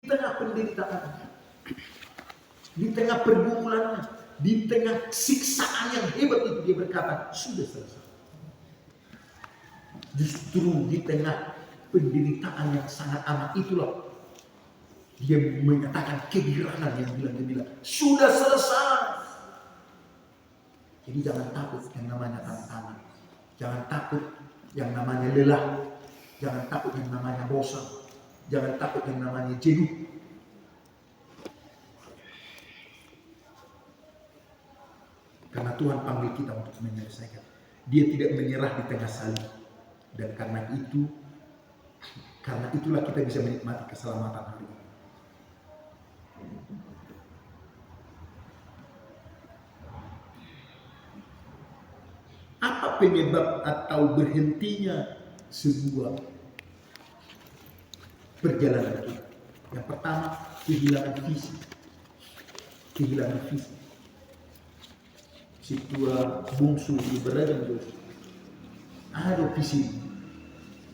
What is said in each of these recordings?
tengah penderitaan, di tengah pergumulannya, di tengah siksaan yang hebat itu, dia berkata, sudah selesai. Justru di tengah penderitaan yang sangat amat itulah dia menyatakan kegirangan yang bilang, sudah selesai. Jadi jangan takut yang namanya tantangan, jangan takut yang namanya lelah, jangan takut yang namanya bosan, jangan takut yang namanya jenuh. Karena Tuhan panggil kita untuk menyelesaikan. Dia tidak menyerah di tengah salib. Dan karena itulah kita bisa menikmati keselamatan hari ini. Apa penyebab atau berhentinya sebuah perjalanan kita? Yang pertama, kehilangan visi. Kehilangan visi. Si tua bungsu di beragam dosa. Ada visi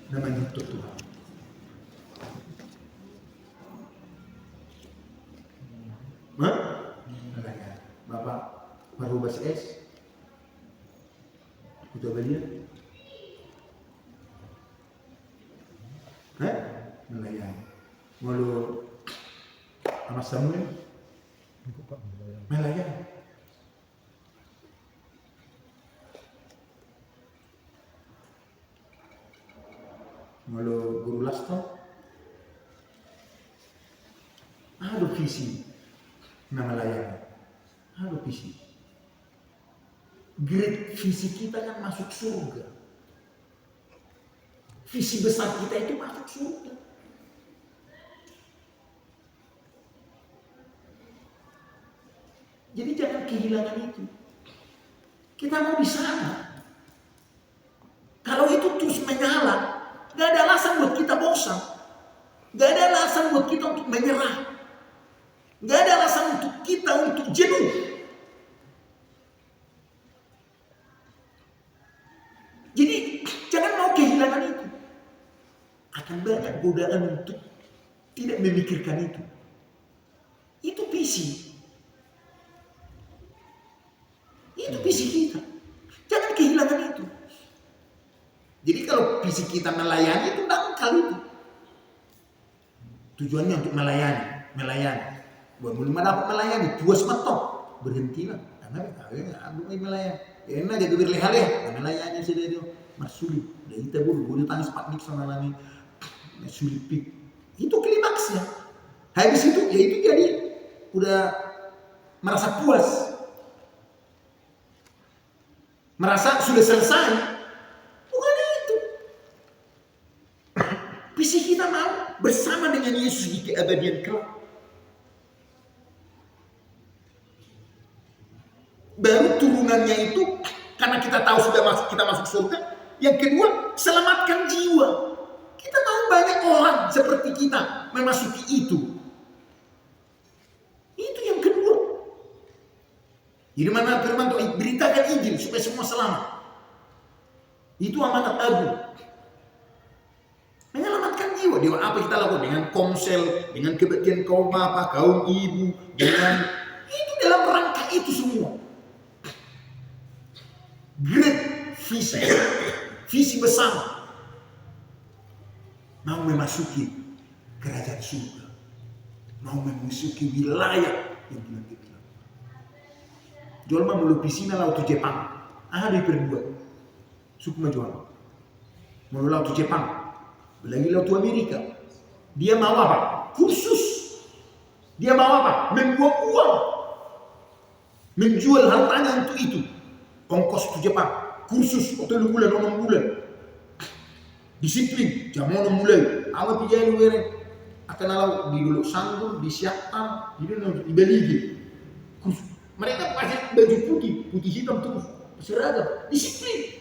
namanya untuk Tuhan. Bapak Marubas S. Kita lihat. Melayani. Malu sama Samuel. Melayani. Malu Guru Lasto. Ada visi nama melayani. Ada visi. Great visi kita kan masuk surga. Visi besar kita itu masuk surga. Jadi jangan kehilangan itu. Kita mau di sana. Kalau itu terus menyala, gak ada alasan buat kita bosan. Gak ada alasan buat kita untuk menyerah. Gak ada alasan untuk kita untuk jenuh. Jadi jangan mau kehilangan itu. Akan banyak godaan untuk tidak memikirkan itu. Itu visi. Itu visi kita. Jangan kehilangan itu. Jadi kalau visi kita melayani itu dangkal itu. Tujuannya untuk melayani. Buat belum dapat melayani, puas mentok, berhentilah. Karena aku melayani. Enak jadi berleha-leha, melayani sudah itu masuk. Dan kita boleh tangis patnik sama lami, sulipik. Itu klimaksnya. Habis itu, ya itu jadi udah merasa puas, merasa sudah selesai. Bukan itu. Visi kita mau bersama dengan Yesus di keabadian kelak. Baru turunannya itu, karena kita tahu kita masuk surga. Yang kedua, selamatkan jiwa. Kita tahu banyak orang seperti kita memasuki itu. Itu yang kedua. Jadi mana firman Tuhan, beritakan Injil supaya semua selamat. Itu amanat agung. Menyelamatkan jiwa. Dengan apa kita lakukan? Dengan komsel, dengan kebaktian kaum bapak, kaum ibu, dengan itu dalam rangka itu semua. Great visi bersama, mau memasuki kerajaan surga, mau memasuki wilayah yang Tuhan bilang. Jual mah mulu pisina laut Jepang, ada perbuat, suku majuan, mulu laut Jepang, lagi laut Amerika. Dia mau apa? Kursus. Dia mau apa? Membuat uang, menjual hartanya untuk itu. Ongkos ke Jepang, kursus, 3 bulan, 6 bulan. Disiplin, jam 6 mulai. Awal pijai lu were. Akan lalu di dulu sanggup, disiapkan, dibeli. Kursus. Mereka pakai baju putih hitam terus. Seragam, disiplin.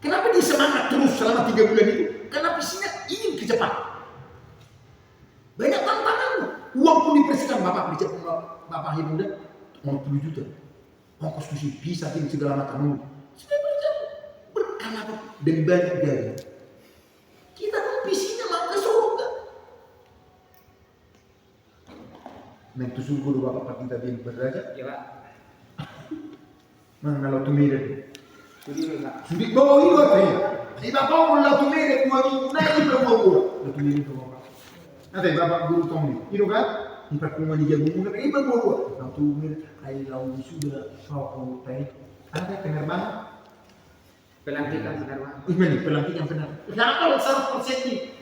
Kenapa dia semangat terus selama 3 bulan itu? Karena visinya ingin ke Jepang. Banyak tantangan. Uang pun dipersiapkan. Bapak akhir muda, mau 10 juta. Ongkos bisa tim segala macam. Sudah berkala dan banyak gaya. Kita mau visinya mau ke surga. Mentusur guru bapak kita di berderajat. Ya Pak. Mana kalau tu mirip? Sudi Pak. Sudi bawa itu apa ya? Iba kau mula tu mirip dua minggu naik itu bawa. Tu mirip tu bapak. Nanti bapak guru Tommy. Itu kan? Iba cuma dijaga muda. Iba bawa. Nah tu mirip. Air laut sudah kau tay. Ada penerbangan. Pelantikan penerbangan. Ini pelantikan penerbangan. Kenapa 100% ini?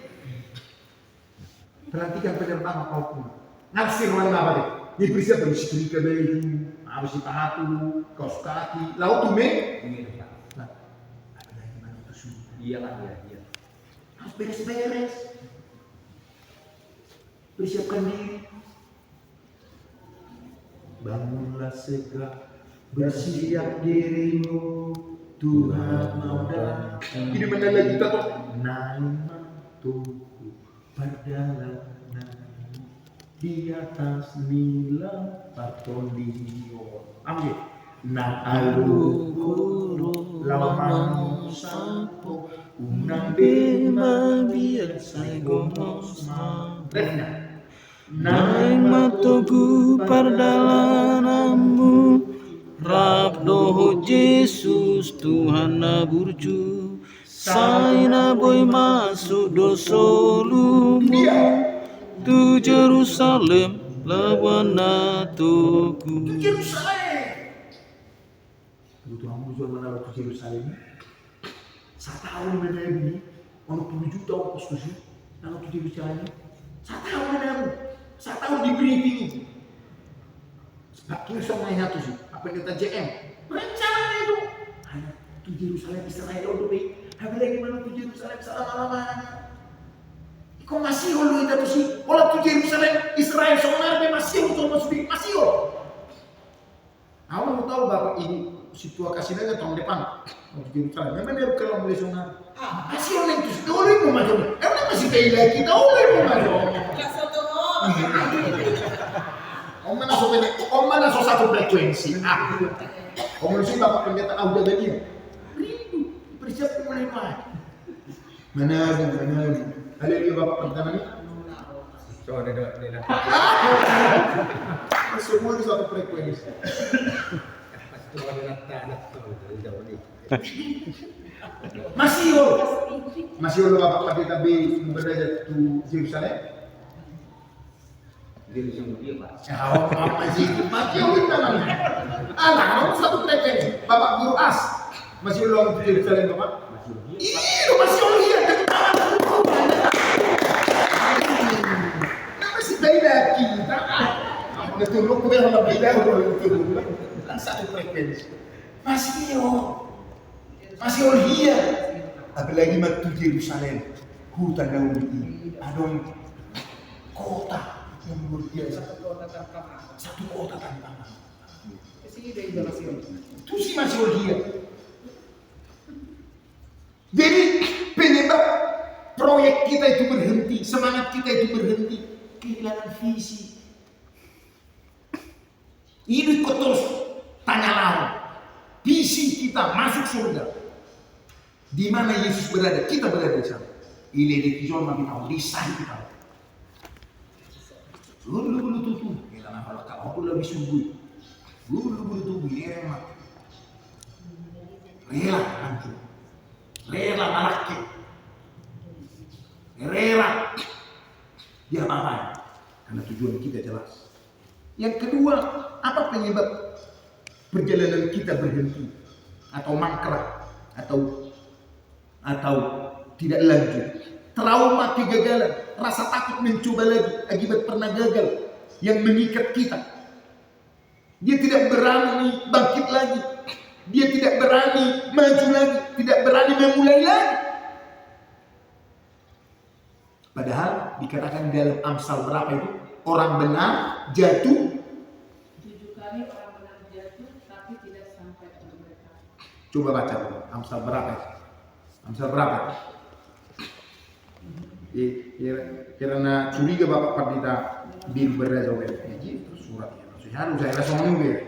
Pelantikan penerbangan apapun. Naksir mana apa deh? Ini perisiap bersetrika baju, harus sepatu, kaos kaki, laut tuh Ini Pak. Nah, ada lagi mana itu sudah? Iya Pak, iya. Harus beres-beres. Persiapkan diri. Bangunlah segera, bersiap dirimu, Tuhan mau datang. Ini mana lagi kita tuh? Naik mantuku, perjalanan di atas nila patondio. Ambil. Na aluguru lamang sapo unang bima biasa gomos ma. Naik matogu pardalanamu Rabdoho Yesus Tuhan na burju Saina boy masuk dosolumu Tu Jerusalem lawana tuku Yerusalem. Begitu kamu jual mana waktu Yerusalem? 1 tahun beda ini, orang 7 juta ongkos tuh sih, kalau tuh Yerusalem. 1 tahun beda ini, 1 tahun di briefing. Sebab tuh sama yang satu sih, apa kata JM? Rencananya itu, hanya tuh Yerusalem Israel udah baik. Habis lagi mana tuh Yerusalem selama-lamanya. Kok masih lu itu sih? Kalau tuh Yerusalem Israel sebenarnya masih untuk masuk masih. Aku mau tahu bapak ibu situasi aja tahun depan untuk Yerusalem. Memang dia kalau mulai sungai. Masih orang itu dulu mau masuk. Emang masih kayak lagi kita oleh mau masuk. Om mana so satu frekuensi. Om sih bapak pendeta udah begini. Rindu bersiap mulai main. Mana. Ada dia bapak pertama ni. So ada. Semua di suatu frekuensi. Masih lo bapak kita be berada di Yerusalem. Dia sungguh dia Pak. Masih namanya. Kamu satu frekuensi. Bapak guru as. Masih lo di Yerusalem bapak? Masih lo lihat. Masih beda kita. Betul, lu kemudian orang beda betul. Satu frekuensi. Masih dia. Apalagi matu Yerusalem, hutan Daud ini, ada kota yang luar biasa. Satu kota tanpa. Itu sih masih dia. Jadi penyebab proyek kita itu berhenti, semangat kita itu berhenti, kehilangan visi. Ini kok terus tanya lawan. Visi kita masuk surga. Di mana Yesus berada, kita berada di sana. Ini di kijon mami tahu desain kita. Lu tutup. Kita nak kalau kau lebih sungguh. Lu tutup ini remah. Rela hancur. Rela malaki. Rela. Dia apa? Karena tujuan kita jelas. Yang kedua, apa penyebab perjalanan kita berhenti atau mangkrak atau tidak lanjut? Trauma kegagalan, rasa takut mencoba lagi akibat pernah gagal yang mengikat kita. Dia tidak berani bangkit lagi. Dia tidak berani maju lagi, tidak berani memulai lagi. Padahal dikatakan dalam Amsal berapa itu? Orang benar jatuh 7 kali orang benar jatuh tapi tidak sampai ke mereka. Coba baca dulu. Amsal berapa? Amsal berapa? Karena curiga bapak pendeta bil berazawel. Jadi suratnya. Harus saya langsung menunggu.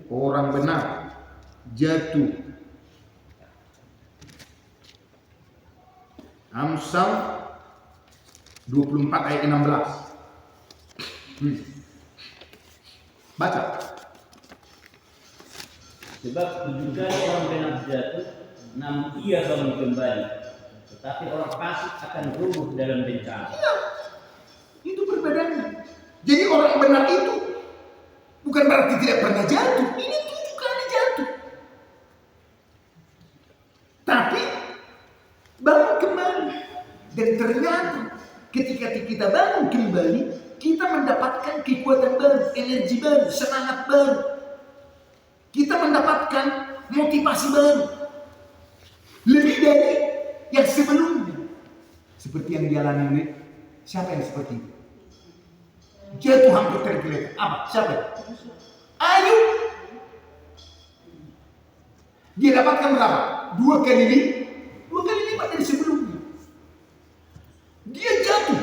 Orang benar jatuh. Amsal 24 ayat 16. Baca. Sebab 7 kali orang benar jatuh, namun ia bangun kembali. Tetapi orang fasik akan rubuh dalam bencana. Iya, itu perbedaannya. Jadi orang benar itu bukan berarti tidak pernah jatuh. Ini 7 kali jatuh. Tapi bangun kembali. Dan ternyata ketika kita bangun kembali, kita mendapatkan kekuatan baru, energi baru, semangat baru. Kita mendapatkan motivasi baru. Lebih dari yang sebelumnya. Seperti yang dialami oleh siapa yang seperti itu? Jatuh hampir tergeletak. Apa? Siapa? Ayub. Dia dapatkan berapa? 2 kali lipat dari sebelumnya. Dia jatuh.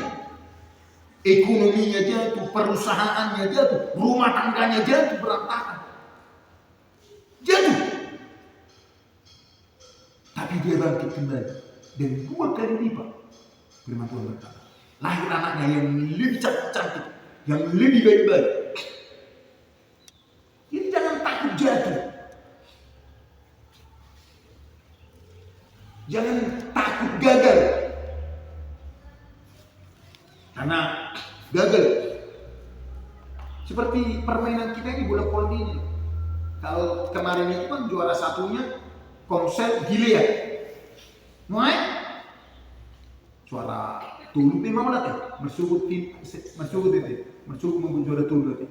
Ekonominya jatuh, perusahaannya jatuh, rumah tangganya jatuh, berantakan. Jatuh. Tapi dia bangkit kembali. Dan 2 kali lipat. Firman Tuhan berkata, lahir anaknya yang lebih cantik, yang lebih baik-baik. Jadi jangan takut jatuh. Jangan takut gagal. Karena gagal. Seperti permainan kita ini bola voli ini. Kalau kemarin itu kan juara satunya Komsel Gilead. Mulai suara tulu memang lah masuk juara tulu tadi.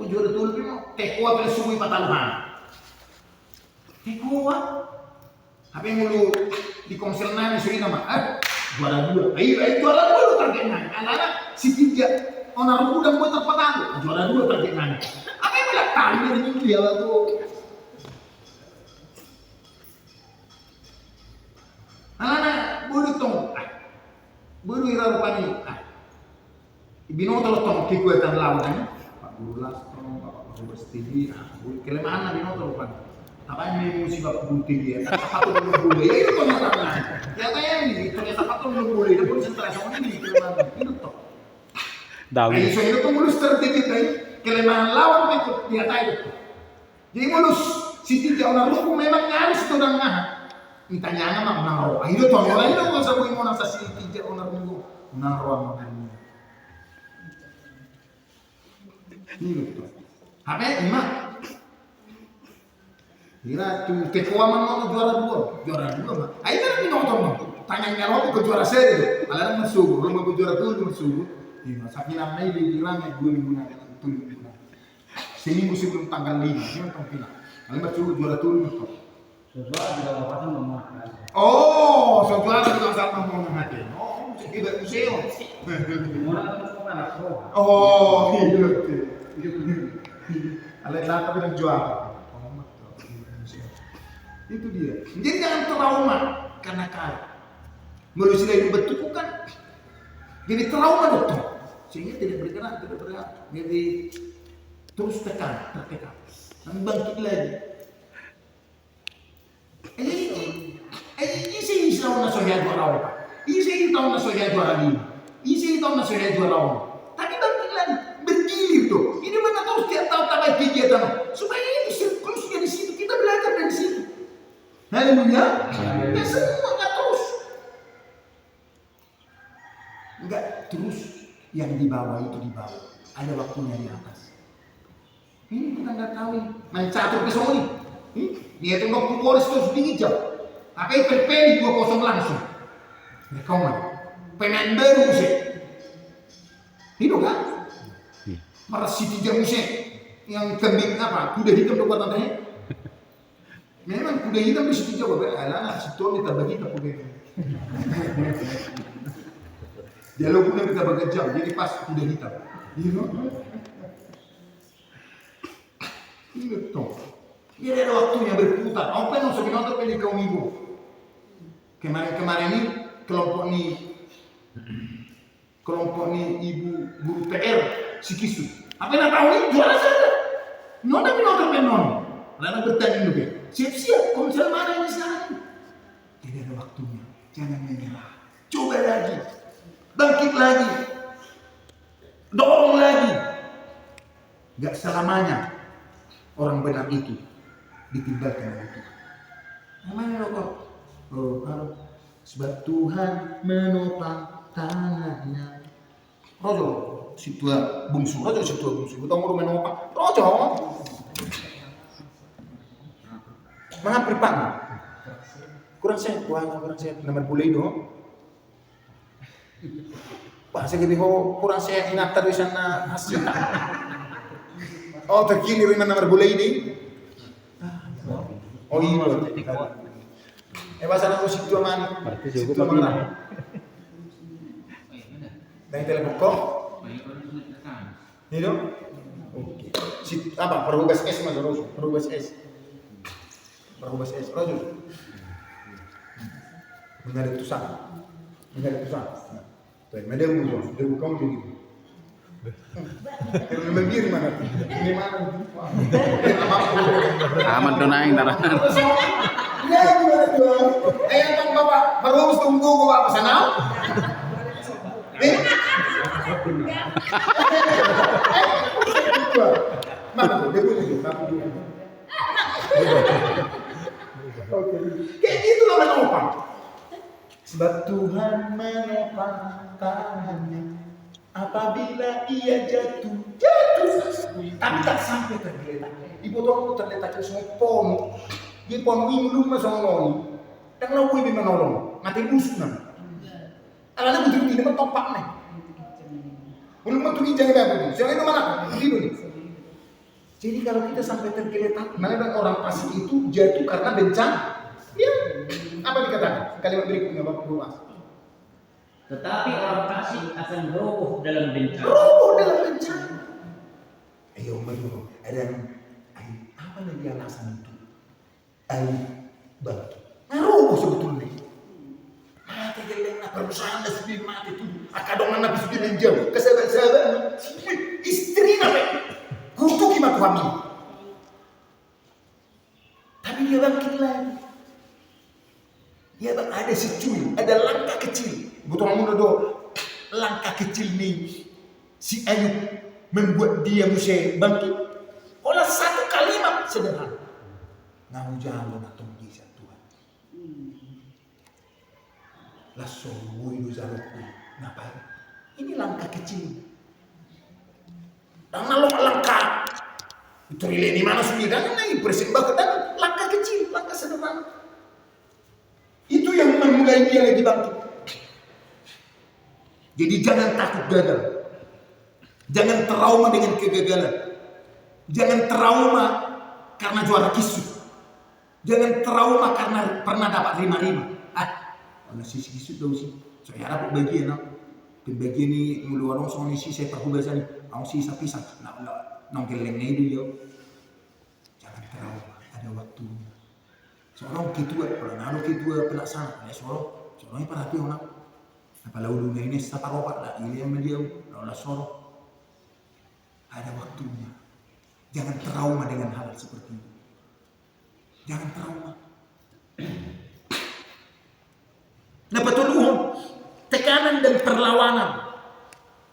Juara tulu memang tekwa pada suwi pataluhan. Tekwa. Apa yang mulu di Komsel nani suri nama? Juara 2. Ayo juara 2 lu target nani. Anak-anak si 3 onar udang buat terpatalu. Juara 2 target nani. Apa yang bilang tali dari minggu dia waktu. Anak bodoh tong. Bodoh ira rupani. Binoto tong kikuatan lawan. Pak Guru Lastro, Pak Guru Stidi, kelemahan binoto rupani. Apa yang musibah putih dia? Apa tuh belum boleh? Ya itu kenyataannya. Ternyata ini ternyata apa tuh belum boleh. Dia pun sentra sama ini kelemahan. Itu toh. Nah, itu tuh mulus strategi tadi. Kelemahan lawan itu dia tahu. Jadi mulus si 3 orang ruku memang nyaris itu orang ngah. Itanya mah naro. Itu toh orang itu nggak sabui mau nasa si 3 orang ruku naro makan. Ini tuh. Apa lima? Kira tuh kekuaman mau juara 2 mah. Ayo kan nonton mah. Tanya nyalok ke juara seri. Alarm masuk, rumah ke juara 2 masuk. Iya, sakina mai bilang 2 minggu nanti tuh. Seminggu sebelum tanggal 5, dia nonton final. Alarm masuk juara 2 masuk. Sesuatu tidak apa-apa memakan. Oh, juara juga sama mau mati. Oh, tidak museum. Oh, iya. Alarm lata bilang juara. Itu dia. Jadi jangan trauma karena kalah. Manusia itu betul kan. Jadi trauma dokter. Sehingga tidak bergerak. Jadi terus tertekan. Dan bangkit lagi. Ini sih tahu nasoya juara. Ini tahu nasoya juara 5. Ini tahu nasoya juara 1. Tapi bangkit lagi. Bergilir tuh. Ini mana terus dia tahu tabai kegiatan. Supaya itu siklusnya di situ. Kita belajar dari situ. Haleluya. Ya semua enggak terus yang di bawah itu di bawah. Ada waktunya di atas. Ini kita enggak tahu. Main catur ke sini. Dia tuh mau keluar terus dingin jauh. Apa itu terpilih 2-0 langsung. Rekomen. Pemain baru sih. Itu kan? Marah City jam sih. Yang kambing apa? Kuda hitam tuh buat tantanya. Memang kuda hitam di situ jauh, anak situ kita bagi kita kuda. Dialog kuda kita bagi jauh, jadi pas kuda hitam. Ini betul. Ini ada waktunya berputar. Apa yang harus nonton pilih kaum ibu? Kemarin ini kelompok ini ibu guru PR si Kisu. Apa yang tahu ini juara saja. Nonton menon. Lalu bertanya juga. Siap-siap, konsel mana ini sekarang? Tidak ada waktunya, jangan menyerah. Coba lagi. Bangkit bangkit lagi, dorong lagi. Gak selamanya orang benar itu ditinggalkan oleh Tuhan. Namanya kok? Oh, kalau sebab Tuhan menopang tangannya. Rojo, situa bungsu, rojo situa bungsu. Kita mau menopang, rojo. Mengapa Pak? Kurang sehat, kurang sehat. Nomor boleh itu. Bahasa gitu, kurang sehat ingat tadi sana hasil. Oh, terkini nomor boleh ini. Oh iya. Bahasa aku situ aman. Situ aman. Dan telepon kok. Ini dong. Oke. Situ apa? Perubas S mas Rojo. Perubas S. Perubas S Rojo. Mengadap tusan. Mengadap tusan. Tuh, ada musuh. Ada bukan begitu. Kalau lebih mana? Ini mana? Aman dong naik tarangan. Ya gimana tuh? Bang bapak baru tunggu gua apa sana? Mana tuh? Dia punya tuh. Oke. Kayak gitu lah menopang. Sebab Tuhan menopang tangannya. Apabila ia jatuh, tapi tak sampai tergeletak. Ibu tuh terletak ke semua pohon. Dia pohon ini belum masuk nolong. Dan lalu ibu menolong, mati busuk nam. Alana betul ini mentopak nih. Belum betul ini jangan apa ini. Jangan itu mana? Ini. Jadi kalau kita sampai tergeletak, mana orang pasif itu jatuh karena bencana. Ya, apa dikatakan? Kalimat berikutnya Bapak Luas. Tetapi orang fasik akan roboh dalam bencana. Roboh dalam bencana. Ayo menurut ada apa lagi alasan itu? Ayo bang, roboh sebetulnya. Mati geleng nak perusahaan dah sudah mati tu. Akadongan nak sudah menjauh. Kesabaran istri nak kutuk imat kami. Tapi dia bangkit lagi. Dia bang ada secuil, ada langkah kecil. Betul muda do langkah kecil nih si Ayub membuat dia mesti bangkit. Oleh satu kalimat sederhana. Ngamu jalan atau bisa Tuhan. Lasso itu zalukku. Ngapain? Ini langkah kecil. Dan kalau langkah itu ini mana sudah naik persembah dan langkah kecil, langkah sederhana. Itu yang memulai dia lagi bangkit. Jadi jangan takut gagal. Jangan trauma dengan kegagalan. Jangan trauma karena juara kisut. Jangan trauma karena pernah dapat rima-rima. Kalau sisi kisut dong sih. Saya harap bagian aku. Pembagian ini mulu orang soalnya sih saya perkubasan ini. Aku sih pisah. Nongkelengnya itu ya. Jangan trauma. Ada waktunya. Seorang ketua, kalau nalu ketua pelaksana, ya seorang perhatian orang. Apalagi ulunya ini sapa ropak lah, ini yang menjauh, lalu soro. Ada waktunya. Jangan trauma dengan hal seperti itu. Jangan trauma. Nah betul tekanan dan perlawanan.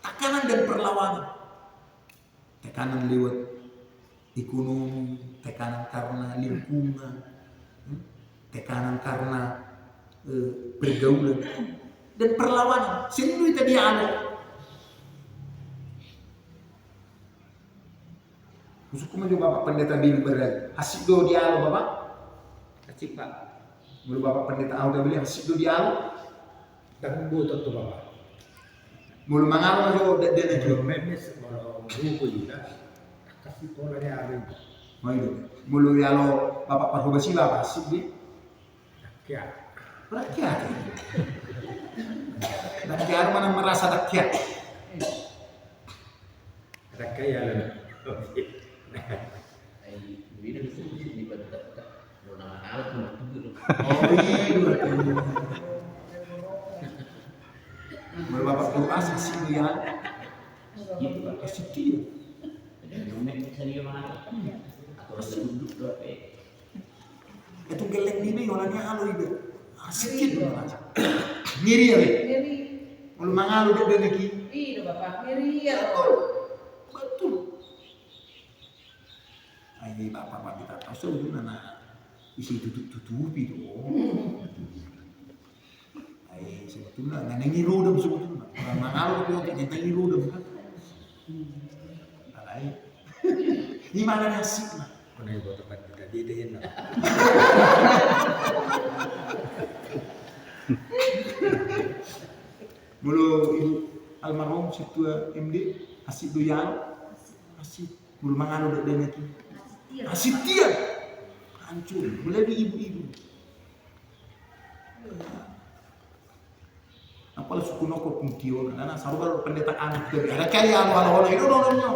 Tekanan dan perlawanan. Tekanan lewat ekonomi, tekanan karena lingkungan, tekanan karena pergaulan dan perlawanan. Sini itu dia ada. Khususnya juga Bapak Pendeta Bill berlagi. Asik do dialog Bapak. Asik Pak. Mulu Bapak Pendeta Auda beli asik do dialog. Tak butuh tu Bapak. Mulu mangaruh do dan Kalau memes kalau buku juga kasih pola dia ada. mau itu. Mulu dialog Bapak Parhubasi Bapak asik di. Ya. Rakyat. Rakyat mana merasa rakyat. Rakyat ya lah. Ini disebut di batu-batu. Nama alat itu. Oh iya. Mulu Bapak doa asik dia. Gitu Pak. Asik dia. Dan momen serius mana? Atau duduk doa. Itu geleng ini orangnya halu itu. Asik dia. Ngiri ya. Kalau mangalu dia lagi. Iya bapak kiri ya. Betul. Ayo bapak kita tahu sebetulnya isi tutupi dong. Ayo sebetulnya nengi rodam sebetulnya. Orang mangalu dia nengi rodam kan. Alai. Ini mana nasib mah? Mana ibu tempat kita didehin lah. Mulu ibu almarhum Situa MD Asik Doyal Asik mulu mangalu dan lagi Asik dia hancur mulai di ibu-ibu apalah suku noko pungkio karena sarubar pendeta anak dari ada kali alo itu dorongnya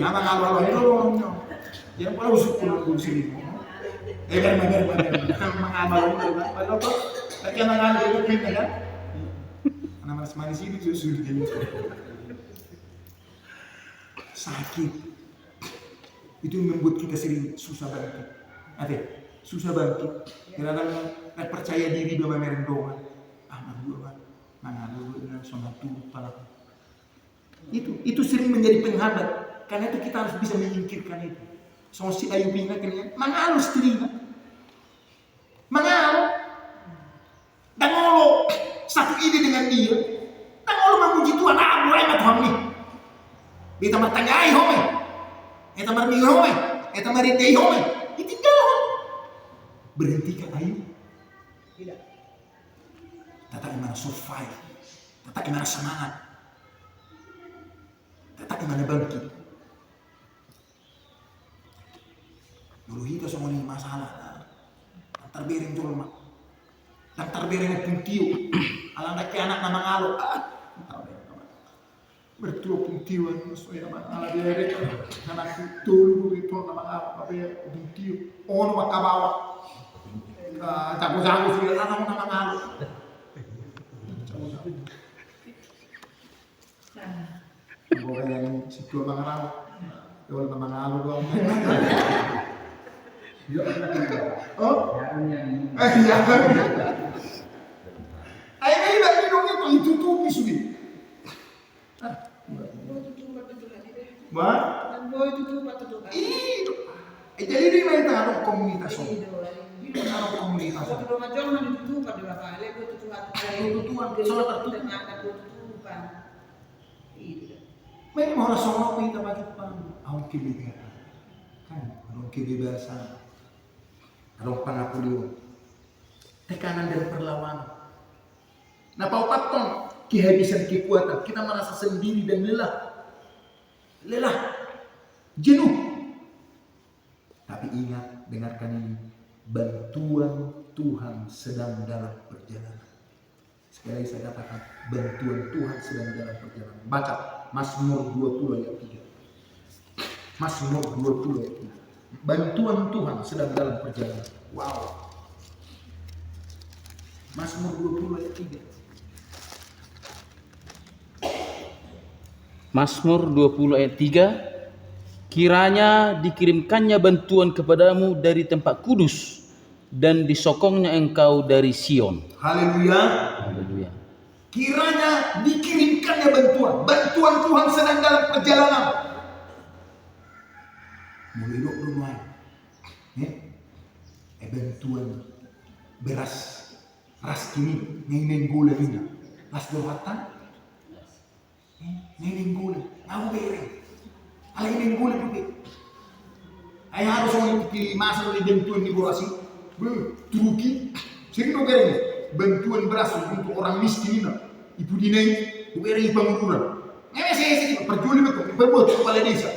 ngamang alo itu dorongnya jangan pula suku noko sini ber mengamal padahal kok lagi mangalu itu kan anak manis ini susu gitu. Sakit itu membuat kita sering susah bangkit. Ada susah bangkit. Kadang-kadang percaya diri dua merendongan. Mangalu dengan sonatu pala. Itu sering menjadi penghambat. Karena itu kita harus bisa menyingkirkan itu. Si Ayu Pina kalian mangalu setrina. Mangalu dangolo satu ide dengan dia. Dangolo memuji Tuhan abu emat homni. Beta martangai home. Eta marmi home. Eta marindei home. Ditinggal home. Berhentikah Ayu? Tidak. Tata gimana survive. Tata gimana semangat. Tata gimana bangkit. Dulu kita semua ini masalah. Antar bereng jolma. Antar bereng puntio. Alang anak nama ngalo. Bertua puntiwan soalnya nama ala derek anak dulu itu nama apa ya puntio. Ono makabawa. Jago-jago sih nama ngalo. Bukan yang situ mangarau. Kalau nama ngalo doang. Oh? Iya. Ayo ini lagi dong itu tutupi sudah. Wah? Jadi ini main taruh komunitas. Taruh komunitas. Main mau rasanya kita bagi pang, awak kebebasan, kan? Awak kebebasan, awak pengakuan, tekanan dan perlawanan. Nah, paupatong kehabisan kekuatan, kita merasa sendiri dan lelah, jenuh. Tapi ingat, dengarkan ini, bantuan Tuhan sedang dalam perjalanan. Sekali lagi saya katakan, bantuan Tuhan sedang dalam perjalanan. Baca Mazmur 20 ayat 3. Mazmur 20 ayat 3. Bantuan Tuhan sedang dalam perjalanan. Wow. Mazmur 20 ayat 3. Mazmur 20 ayat 3, kiranya dikirimkannya bantuan kepadamu dari tempat kudus dan disokongnya engkau dari Sion. Haleluya. Haleluya. Kiranya dikirimkannya bantuan Tuhan sedang dalam perjalanan. Mulai dok rumah, bantuan beras, ras kini, neng gula ini, ras berwatan, neng gula, aku bereng, alai neng gula juga. Ayah harus orang pilih masa dari bantuan di borasi, Turki, sering dok bereng. Bantuan beras untuk orang miskin ini, ibu dinai, bereng bangunan. Nggak saya perjuali betul, berbuat kepala desa.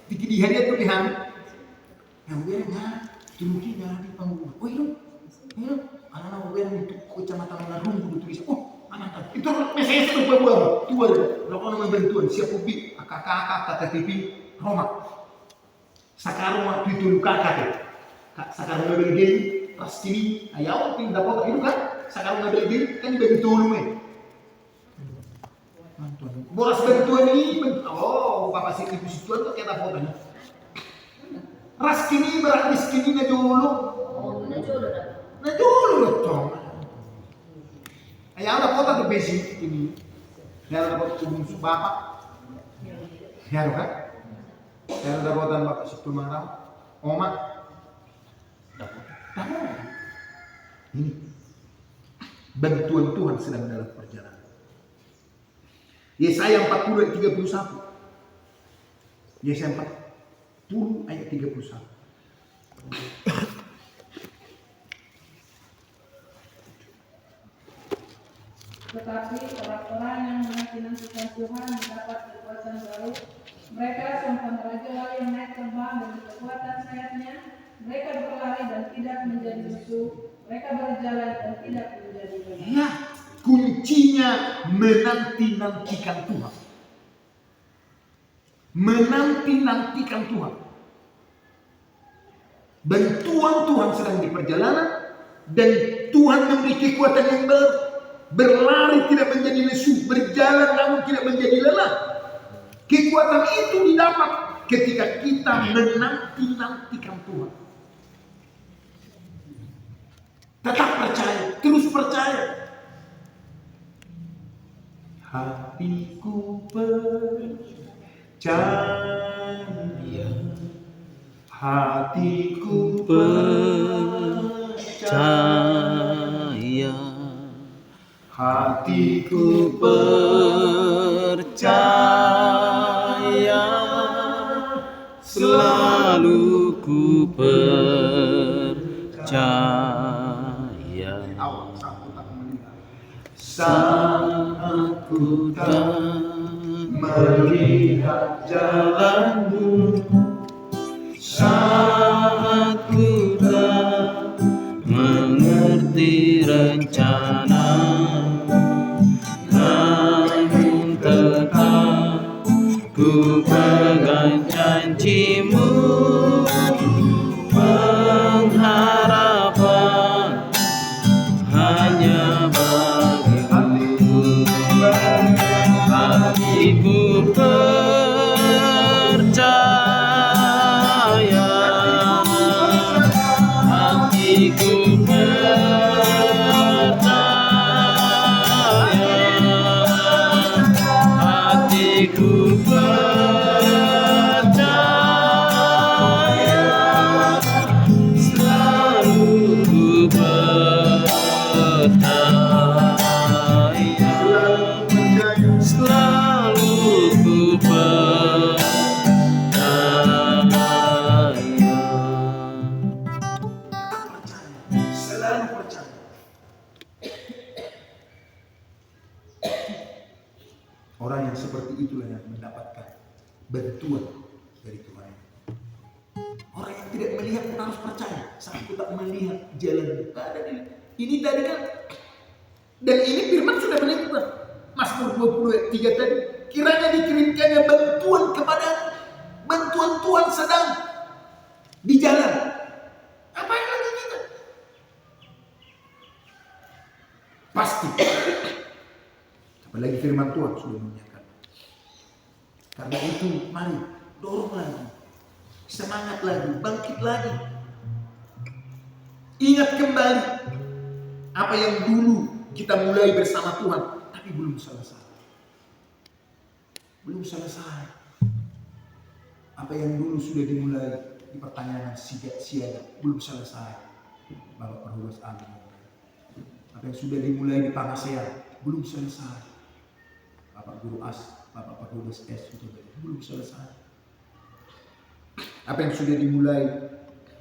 Dikit di hari itu lihat, yang bereng Turki nggak di bangunan. Oh itu, anak-anak bereng untuk kecamatan Larung itu tulis. Oh, anak itu saya itu berbuat tua itu. Lakukan nama bantuan siap ubi, kakak TV Roma. Sekarang waktu itu kakak, sekarang nggak beli pas kini, ayah waktu dapat itu kan. Sekarang nggak beli kan dibagi tolong boras bantuan ini, bapak si ibu situan tuh kita fotonya. Ras kini berat miskin ini najolo loh, cong. Yang ada kota tuh basic ini. Yang ada kota kubung bapak. Ya kan? Yang ada kota bapak situ mana? Oma. Ini bantuan Tuhan sedang dalam perjalanan. Yesaya 40 ayat 31. Yesaya 40 ayat 31. Tetapi orang-orang yang menanti-nantikan Tuhan mendapat kekuatan baru. Mereka sampan raja yang naik terbang dengan kekuatan sayapnya. Mereka berlari dan tidak menjadi lesu. Mereka berjalan dan tidak menjadi lelah. Ya, kuncinya menanti-nantikan Tuhan. Menanti-nantikan Tuhan. Bantuan Tuhan sedang di perjalanan dan Tuhan memberi kekuatan yang baru. Berlari tidak menjadi lesu, berjalan namun tidak menjadi lelah. Kekuatan itu didapat ketika kita menanti-nantikan Tuhan. Tetap percaya, terus percaya. Hatiku percaya, hatiku Percaya, hatiku percaya, selalu ku percaya. awal saat ku tak melihat, Saat ku tak melihat jalanmu, saat ku tak mengerti rencana, namun tetap ku pegang janjimu, pengharapan hanya bagiku. Hatiku percaya, hatiku percaya, hatiku percaya, selalu ku percaya, selalu ku percaya. selalu percaya. Orang yang seperti itulah yang mendapatkan bantuan dari Tuhan. Orang yang tidak melihat pun harus percaya. Saat aku tak melihat jalan ada ini tadi kan. Dan ini firman sudah menentukan. Mazmur 23 tadi. Kiranya dikirimkannya bantuan kepada bantuan Tuhan sedang di jalan. Apa yang lagi kita? Pasti. Apalagi firman Tuhan sudah menyatakan. Karena itu mari dorong lagi. Semangat lagi, bangkit lagi. Ingat kembali apa yang dulu kita mulai bersama Tuhan, tapi belum selesai. Belum selesai. Apa yang dulu sudah dimulai di pertanyaan siaga belum selesai. Bapak Perhubas Agung. Apa yang sudah dimulai di Pangasean belum selesai. Bapak Guru As, Bapak Perhubas S itu belum selesai. Apa yang sudah dimulai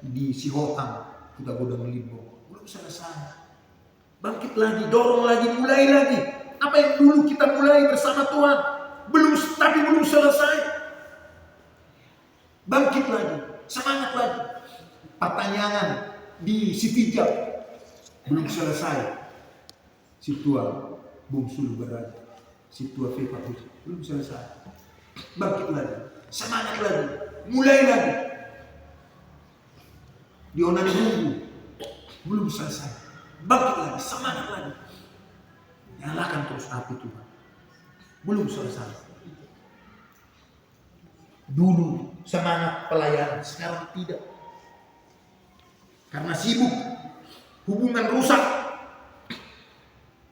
di Sihotang, kita Godang Limbo, belum selesai. Bangkit lagi, dorong lagi, mulai lagi. Apa yang dulu kita mulai bersama Tuhan, tapi belum selesai. Bangkit lagi, semangat lagi. Pertanyaan di Sitijab belum selesai. Situa Bung Sulu Beraja, Situa Fepa belum selesai. Bangkit lagi, semangat lagi. Mulai lagi. Di Onan Bungu belum selesai. Bangkit lagi, semangat lagi. Nyalakan terus api Tuhan. Belum selesai. Dulu semangat pelayanan, sekarang tidak. Karena sibuk, hubungan rusak.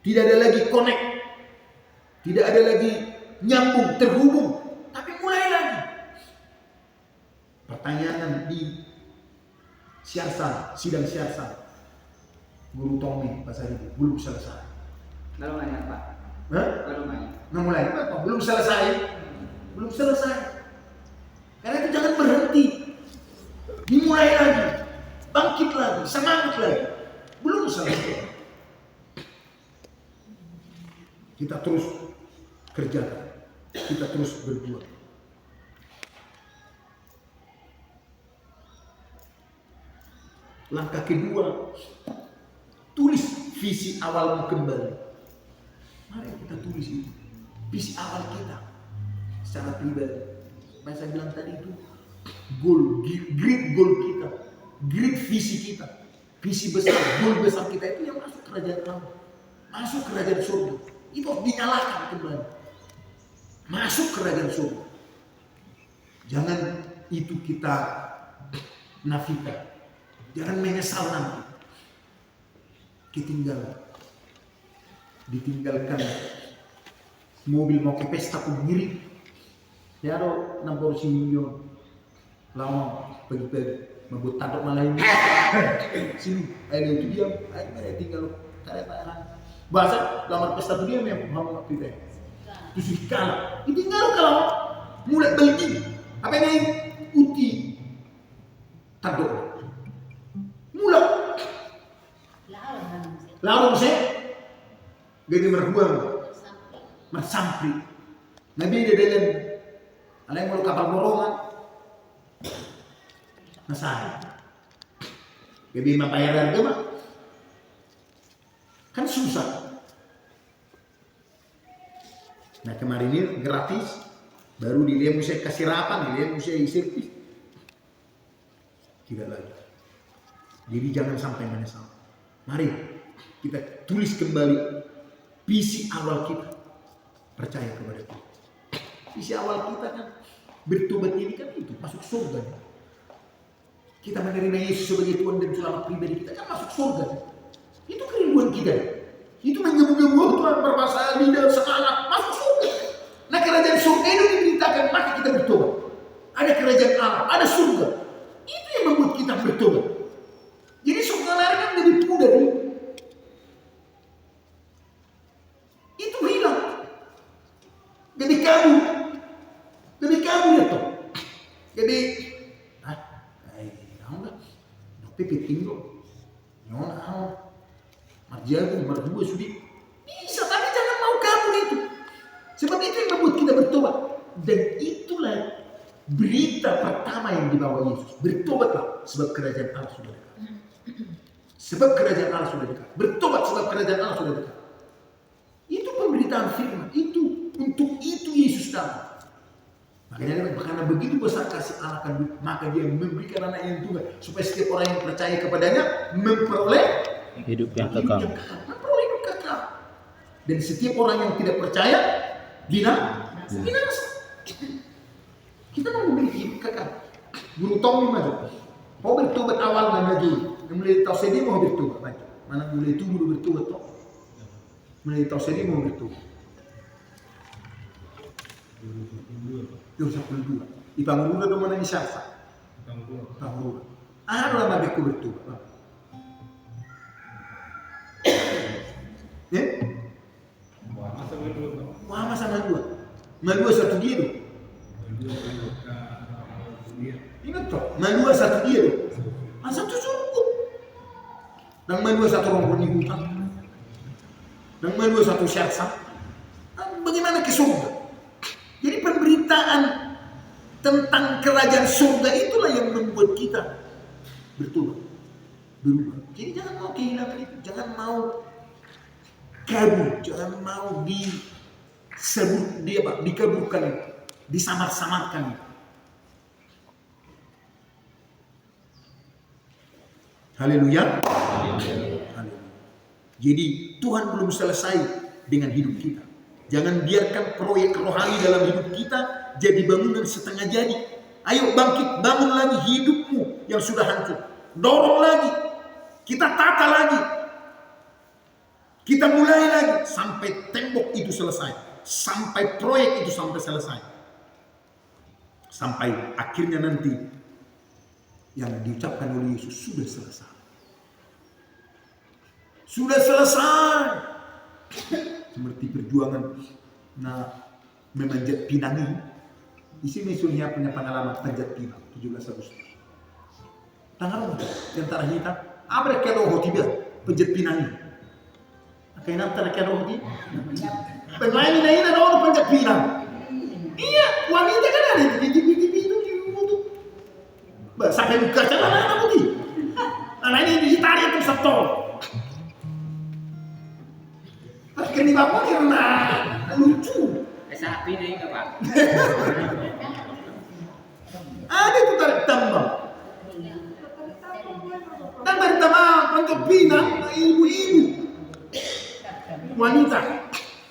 Tidak ada lagi connect. Tidak ada lagi nyambung, terhubung. Tapi mulai lagi. Pertanyaan di Siarsan, sidang Siarsan. Guru Tommy pasal itu belum selesai. Lalu nanya Pak. Hah? Lalu nanya. Nah mulai apa? Belum selesai. Belum selesai. Karena itu jangan berhenti. Dimulai lagi. Bangkit lagi. Semangat lagi. Belum selesai. Kita terus kerjakan. Kita terus berbuat. Langkah kedua, tulis visi awalmu kembali. Mari kita tulis itu. Visi awal kita secara pribadi. Yang saya bilang tadi itu goal, great goal kita, great visi kita, visi besar, goal besar kita itu yang masuk kerajaan Allah, masuk kerajaan surga. Itu harus dinyalakan kembali. Masuk kerajaan surga. Jangan itu kita nafikan. Jangan menyesal nanti. Ditinggalkan mobil mau ke pesta pun ngiri. Ya ada 60 miliar. Lama pagi-pagi membuat tanduk malah ini. Sini, ayo itu diam, ayo tinggal karena Pak. Bahasa lamar pesta itu diam ya, mau ngapain deh. Terus kalah. Ditinggal kalau mulai beli. Apa ini? Uti tanduk. Mulai larung saya gede merbuang mersampri nabi dia dengan ada yang mau kapal borongan nasai gede mah bayar harga mah kan susah. Nah kemarin ini gratis baru dia mesti kasih rapan dia mesti servis tidak lagi. Jadi jangan sampai menyesal. Mari kita tulis kembali visi awal kita. Percaya kepada Tuhan. Visi awal kita kan bertobat ini kan itu masuk surga. Kita menerima Yesus sebagai Tuhan dan Selamat pribadi kita kan masuk surga. Itu kerinduan kita. Itu menggebu-gebu Tuhan berbahasa lidah semangat masuk surga. Nah kerajaan surga itu diberitakan maka kita bertobat. Ada kerajaan Allah, ada surga. Itu yang membuat kita bertobat. Jadi surga lari kan lebih mudah nih. Itu hilang. Jadi kabur ya toh. Jadi, tapi tinggal, nyona, marjago, mardua sudi bisa tapi jangan mau kabur itu. Sebab itu yang membuat kita bertobat dan itulah berita pertama yang dibawa Yesus. Bertobatlah sebab kerajaan Allah sudah dekat. Sebab kerajaan Allah sudah dekat. Bertobat sebab kerajaan Allah sudah dekat. Itu pemberitaan firman. Itu untuk itu Yesus datang. Makanya karena begitu besar kasih Allah kan, maka dia memberikan anak yang tunggal supaya setiap orang yang percaya kepadanya memperoleh hidup yang kekal. Memperoleh hidup kekal. Dan setiap orang yang tidak percaya binasa. Kita mau memiliki hidup kekal. Guru Tommy maju. Mau bertobat awal dan maju. Mulai tahu sedih mau bertobat maju. Mana mulai itu guru bertobat toh. Mulai tahu sedih mau bertobat. 22. Di Pangurura do mana siapa? Pangurura. Lama beku bertobat. Wah masa Madua satu dia tu. Ingat toh, Madua satu dia tu. Satu cukup. Dan Madua satu orang di hutan. Dan Madua satu syarsa. Bagaimana ke surga? Jadi pemberitaan tentang kerajaan surga itulah yang membuat kita berubah. Jadi jangan mau kehilangan itu, jangan mau kabur, jangan mau dikaburkan, disamar-samarkan. Haleluya. Jadi Tuhan belum selesai dengan hidup kita. Jangan biarkan proyek rohani dalam hidup kita jadi bangunan setengah jadi. Ayo bangkit, bangun lagi hidupmu yang sudah hancur. Dorong lagi. Kita tata lagi. Kita mulai lagi sampai tembok itu selesai, sampai proyek itu sampai selesai, sampai akhirnya nanti yang diucapkan oleh Yesus sudah selesai. Sudah selesai. Seperti perjuangan memanjat pinang ini. Di sini sudah punya pengalaman panjat pinang 17 Agustus. Tanggal yang terakhir kita, apa kalau tiba panjat pinang ini? Kainan talaga kalau di. Pemain ini ada orang panjat pinang. Iya, wanita kan ada di itu. Sampai luka celana kamu di. Anak ini ditarik itu setol. Kan di bapak karena lucu. Sapi deh enggak Pak. Ada itu tarik tambang. Dan tarik tambang untuk pinang ibu-ibu. Wanita.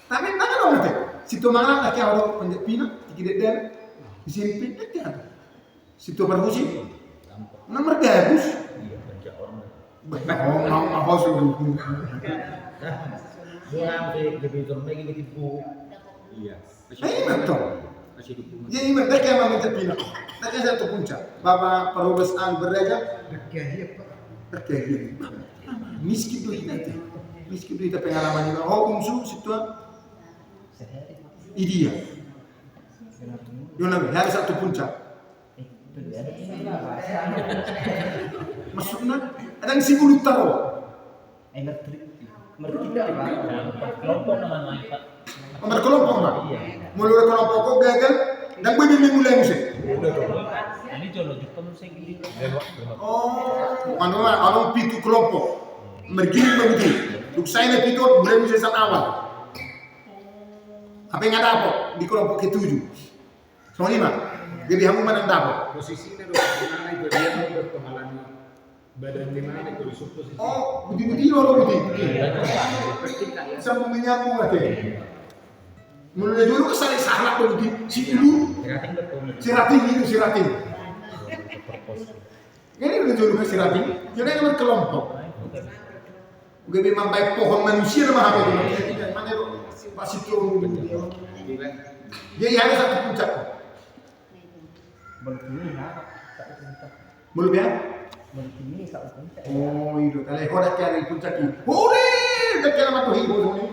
Tapi mana dong nanti? Situ mana laki orang panjat pinang, tidak ada. Di sini pindah kan. Situ berhusi. Nomor gabus. Mau suruh. Buang lebih lagi ditipu. Iya. Ini betul. Jadi mereka yang meminta pinang. Mereka satu puncak. Bapak Parobes Al Berdaja. Berkaya. Miskin tuh itu. Miskin tuh itu pengalaman juga. Oh umsu situ. Idia. Yona harus satu puncak. Maksudnya ada yang sibuk taruh. Kelompok namanya Pak. Berkelompok Pak. Mulai kelompok kok gagal dan gue mulai musik. Ini jono juga musik ini. Oh, manual alung pitu kelompok. Begini. Duk saya pitu mulai musik saat awal. Apa yang ada apa di kelompok ke-7? Soalnya Pak, jadi kamu mana dapat? Posisinya mana itu dia berkemalan badan di mana itu di posisi. Oh, budi orang budi. Sambung menyambung katanya. Mulai dulu kesal salah budi. Si dulu. Sirating. Ini udah dulu ke sirating. Jadi kan kelompok. Gue memang baik pohon manusia nama apa itu? Mana itu? Pasti turun. Jadi harus satu puncak. Belum ya? Oh, itu kalau kau dah cari puncak ini, boleh dah cari matu hibu ini.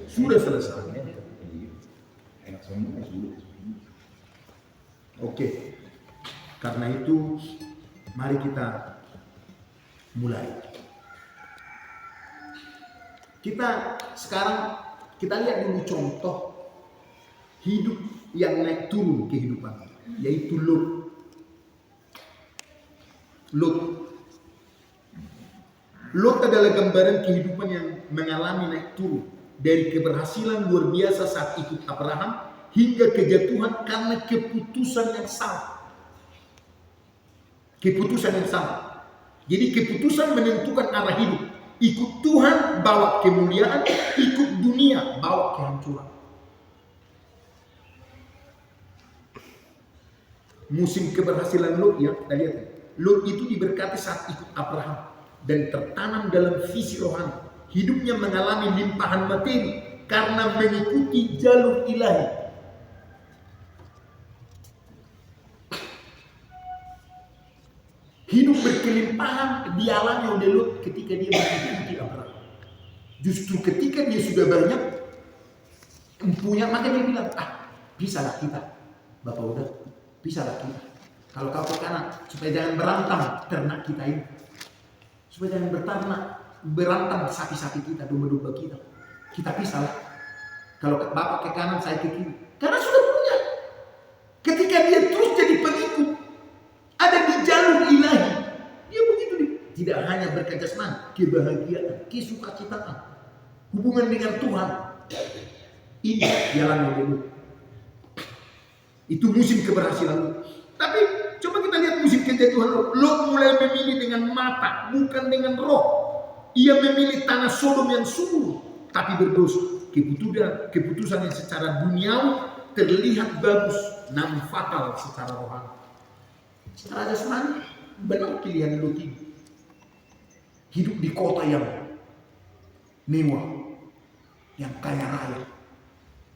Sudah selesai. Oke, karena itu mari kita mulai. Kita lihat dulu contoh hidup yang naik turun kehidupan, yaitu Lot adalah gambaran kehidupan yang mengalami naik turun dari keberhasilan luar biasa saat ikut Abraham hingga kejatuhan karena keputusan yang salah. Jadi keputusan menentukan arah hidup. Ikut Tuhan bawa kemuliaan, ikut dunia bawa kehancuran. Musim keberhasilan Lot ya, kita lihat. Lot itu diberkati saat ikut Abraham dan tertanam dalam visi rohani. Hidupnya mengalami limpahan materi karena mengikuti jalur ilahi. Hidup berkelimpahan dialami oleh Lot ketika dia mengikuti Abraham. Justru ketika dia sudah banyak punya, maka dia bilang, bisalah kita, Bapak udah, bisalah kita. Kalau kau ke kanan, supaya jangan berantem ternak kita ini. Supaya jangan berantem sapi-sapi kita, domba-domba kita. Kita pisah lah. Kalau Bapak ke kanan, saya ke kiri. Karena sudah punya. Ketika dia terus jadi pengikut, ada di jalur ilahi. Dia begitu. Tidak hanya berkat jasmani, kebahagiaan, kesukacitaan, hubungan dengan Tuhan. Ini jalan yang dulu. Itu musim keberhasilan. Tapi coba kita lihat musim kejatuhan Lot mulai memilih dengan mata, bukan dengan roh. Ia memilih tanah Sodom yang subur, tapi berdosa. Keputusan yang secara duniawi terlihat bagus, namun fatal secara rohani. Secara jasmani, benar pilihan Lot ini. Hidup di kota yang mewah, yang kaya raya,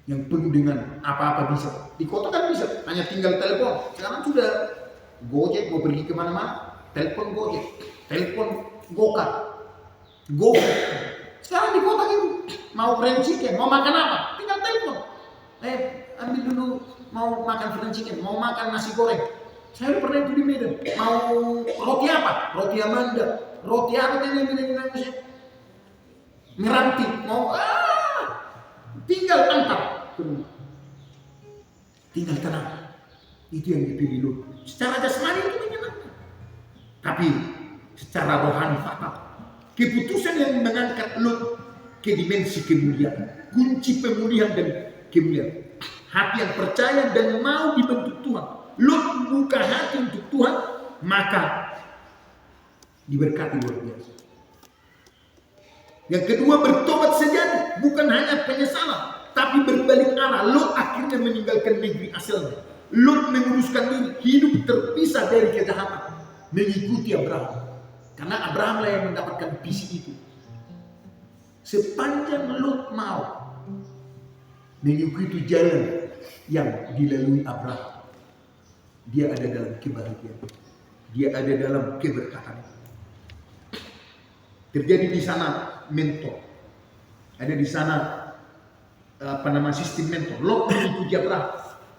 yang penuh dengan apa-apa bisa. Di kota kan bisa, hanya tinggal telepon. Sekarang sudah Gojek, mau pergi kemana-mana, telepon Gojek, telepon Gokar, Gojek. Sekarang di kota gitu, mau fried chicken, mau makan apa, tinggal telepon. Ambil dulu, mau makan fried chicken, mau makan nasi goreng. Saya pernah itu di Medan, mau roti apa? Roti Amanda, roti apa yang Indonesia? Meranti, mau tinggal antar, tinggal tenang. Itu yang dipilih lu. Secara jasmani itu menyenangkan, tapi secara rohani fatal. Keputusan yang mengangkat lu ke dimensi kemuliaan, kunci pemulihan dan kemuliaan. Hati yang percaya dan mau dibentuk Tuhan. Lut buka hati untuk Tuhan, maka diberkati luar biasa. Yang kedua, bertobat sejati, bukan hanya penyesalan, tapi berbalik arah. Lut akhirnya meninggalkan negeri asalnya. Lut menguruskan diri, hidup terpisah dari kejahatan, mengikuti Abraham. Karena Abraham lah yang mendapatkan visi itu. Sepanjang Lut mau mengikuti jalan yang dilalui Abraham, dia ada dalam kebahagiaan, dia ada dalam keberkatan. Terjadi di sana mentor, ada di sana sistem mentor. Lot mengikuti Abraham.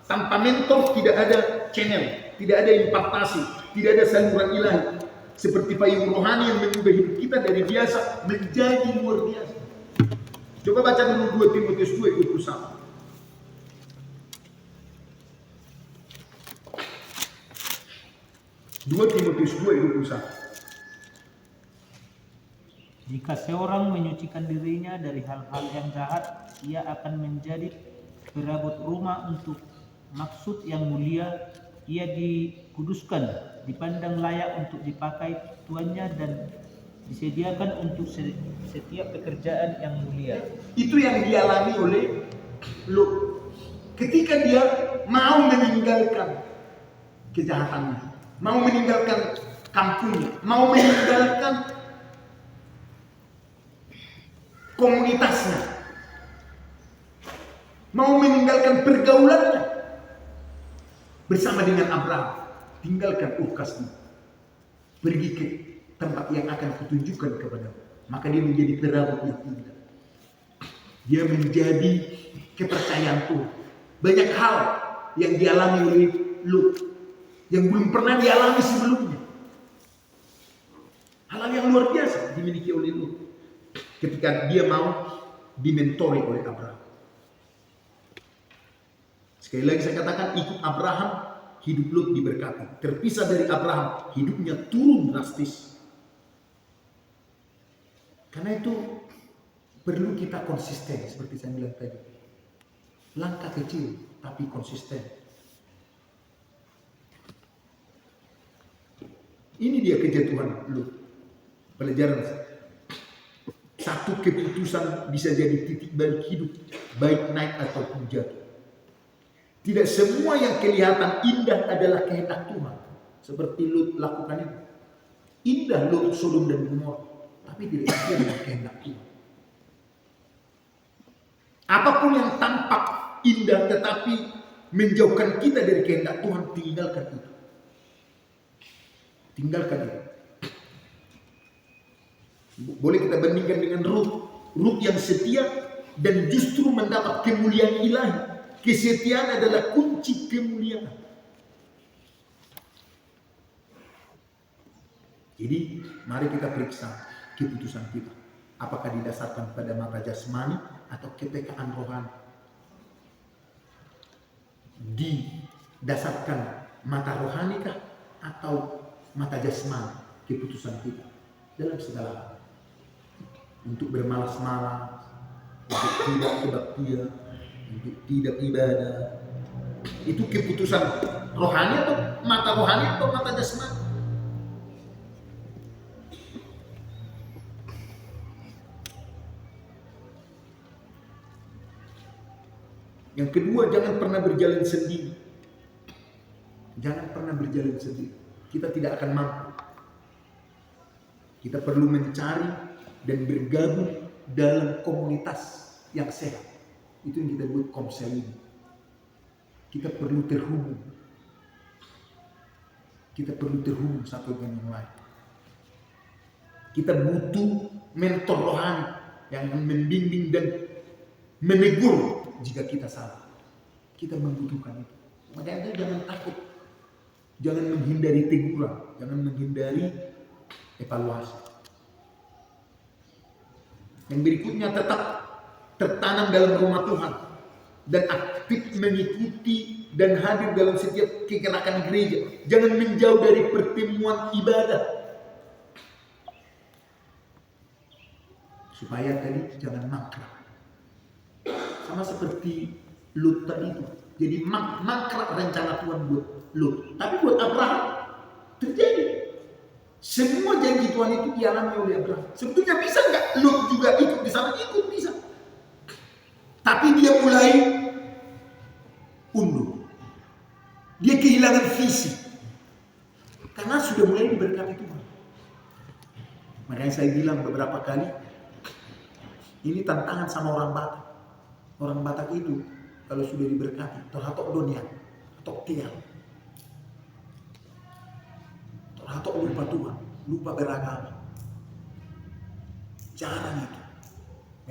Tanpa mentor tidak ada channel, tidak ada impartasi, tidak ada saluran ilahi. Seperti payung rohani yang mengubah hidup kita dari biasa menjadi luar biasa. Coba baca dulu 2 Timotius 2:21. 2 Timotius 2:21. Jika seorang menyucikan dirinya dari hal-hal yang jahat, ia akan menjadi perabot rumah untuk maksud yang mulia. Ia dikuduskan, dipandang layak untuk dipakai tuannya dan disediakan untuk setiap pekerjaan yang mulia. Itu yang dialami oleh Lut. Ketika dia mau meninggalkan kejahatannya, mau meninggalkan kampungnya, mau meninggalkan komunitasnya, mau meninggalkan pergaulannya, bersama dengan Abraham, tinggalkan Kasdim, pergi ke tempat yang akan kutunjukkan kepadamu. Maka dia menjadi perabot yang indah. Dia menjadi kepercayaan Tuhan. Banyak hal yang dialami oleh Lut yang belum pernah dialami sebelumnya. Hal-hal yang luar biasa dimiliki oleh Lut ketika dia mau dimentori oleh Abraham. Sekali lagi saya katakan, ikut Abraham, hidup Lut diberkati. Terpisah dari Abraham, hidupnya turun drastis. Karena itu perlu kita konsisten, seperti saya bilang tadi. Langkah kecil tapi konsisten. Ini dia kejatuhan Lut. Pelajaran, satu keputusan bisa jadi titik balik hidup, baik naik ataupun jatuh. Tidak semua yang kelihatan indah adalah kehendak Tuhan. Seperti Lut lakukan itu. Indah Lut, Sodom dan Gomora, tapi tidak sesuai dengan kehendak Tuhan. Apapun yang tampak indah tetapi menjauhkan kita dari kehendak Tuhan, tinggalkan itu. Tinggalkan itu. Boleh kita bandingkan dengan Rut yang setia dan justru mendapat kemuliaan ilahi. Kesetiaan adalah kunci kemuliaan. Jadi mari kita periksa keputusan kita. Apakah didasarkan pada mata jasmani atau kepekaan rohani? Didasarkan mata rohani kah atau mata jasmani keputusan kita dalam segala hal? Untuk bermalas-malas, untuk tidak kebaktian, untuk tidak ibadah, itu keputusan rohani atau mata jasmani? Yang kedua, jangan pernah berjalan sendiri. Jangan pernah berjalan sendiri. Kita tidak akan mampu. Kita perlu mencari dan bergabung dalam komunitas yang sehat. Itu yang kita buat konseling. Kita perlu terhubung. Kita perlu terhubung satu dengan yang lain. Kita butuh mentor rohani yang membimbing dan menegur jika kita salah. Kita membutuhkan itu. Makanya jangan takut. Jangan menghindari teguran. Jangan menghindari evaluasi. Yang berikutnya, tetap tertanam dalam rumah Tuhan dan aktif mengikuti dan hadir dalam setiap kegerakan gereja. Jangan menjauh dari pertemuan ibadah. Supaya tadi jangan mangkrak. Sama seperti Lut tadi itu. Jadi mangkrak rencana Tuhan buat Lut. Tapi buat Abraham terjadi. Semua janji Tuhan itu dialami oleh Abraham. Sebetulnya bisa nggak Lut juga ikut di sana? Ikut bisa. Tapi dia mulai undur. Dia kehilangan visi. Karena sudah mulai diberkati Tuhan. Makanya saya bilang beberapa kali, ini tantangan sama orang Batak. Orang Batak itu kalau sudah diberkati, terhatok dunia, atau tiang. Terhatok lupa Tuhan, lupa beragama. Jarang itu.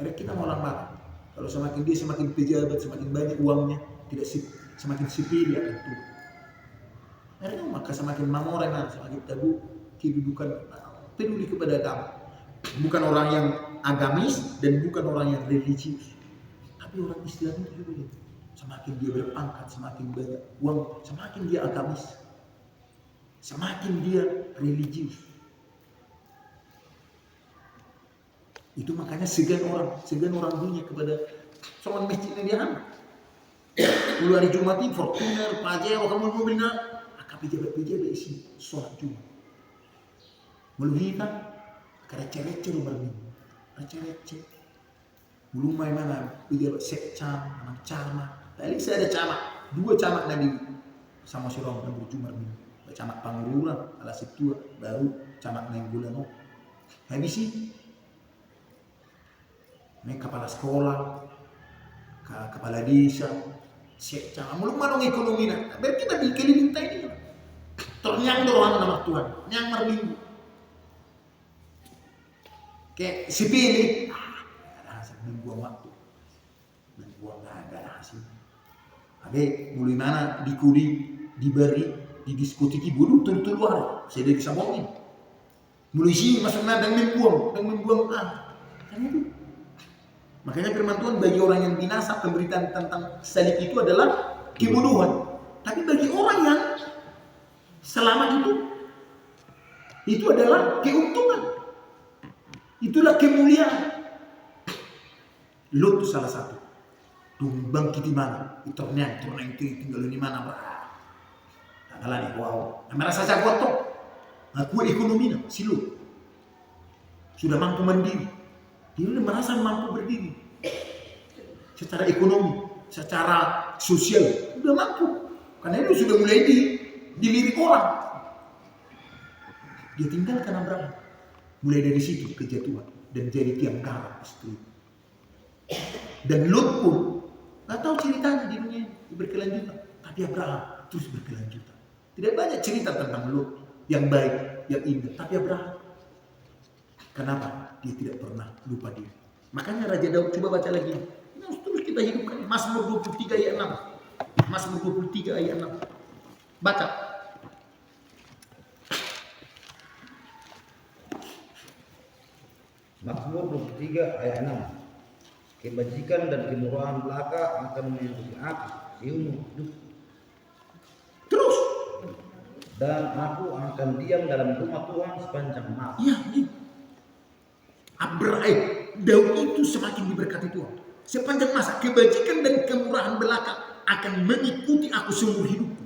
Mereka kita mau orang Batak. Kalau semakin dia semakin pejabat, semakin banyak uangnya, tidak semakin sipil akan Tuhan. Mereka maka semakin mamorenan, semakin tabu kedudukan peduli kepada agama. Bukan orang yang agamis dan bukan orang yang religius. Tapi orang Islam itu juga gitu. Semakin dia berpangkat, semakin banyak uang, semakin dia agamis. Semakin dia religius. Itu makanya segan orang dunia kepada soal masjidnya dia kan. Dulu hari Jumat ini Fortuner, Pajero, kamu mau benar, akan pejabat isi sholat Jumat. Melalui kan, receh-receh nomor ini, receh-receh. Belum main mana pejabat sekcam, anak camat. Tadi saya ada camat, 2 camat tadi sama si Rom dan berjumar ini. Camat Pangururan, Alasip Tua, baru camat Nenggulano. Habis sih. Ini kepala sekolah, kepala desa, sekcam, belum mana ekonomi nak. Berarti kita bikin minta ini. Ternyang doang nama Tuhan, nyang minggu. Kayak si pilih, ada hasil membuang waktu, membuang nggak ada hasil. Abe mulai mana dikuli, diberi, didiskutiki bulu tul luar, saya dah bisa bohongin. Mulai sini masuk nada dan membuang karena itu. Makanya firman Tuhan bagi orang yang binasa pemberitaan tentang salib itu adalah kebodohan. Tapi bagi orang yang selamat itu adalah keuntungan. Itulah kemuliaan. Lut salah satu. Bangkit di mana? Ternyang itu tinggal di mana? Adalah nih, wow. Merasa jago toh. Aku ekonominya, si Lut sudah mampu mandiri. Dia merasa mampu berdiri secara ekonomi, secara sosial, sudah mampu. Karena itu sudah mulai dilirik orang. Dia tinggalkan Abraham. Mulai dari situ kejatuhan dan jadi tiang darah istri. Dan Lut pun nggak tahu ceritanya di dunia berkelanjutan, tapi Abraham terus berkelanjutan. Tidak banyak cerita tentang Lut yang baik, yang indah, tapi Abraham. Kenapa? Dia tidak pernah lupa diri. Makanya Raja Daud, coba baca lagi. Ini harus terus kita hidupkan. Mazmur 23 ayat 6. Mazmur 23 ayat 6. Baca. Mazmur 23 ayat 6. Kebajikan dan kemurahan belaka akan mengikuti aku seumur hidup. Terus. Dan aku akan diam dalam rumah Tuhan sepanjang masa. Iya, ini. Daud itu semakin diberkati Tuhan. Sepanjang masa kebajikan dan kemurahan belaka akan mengikuti aku seumur hidupku.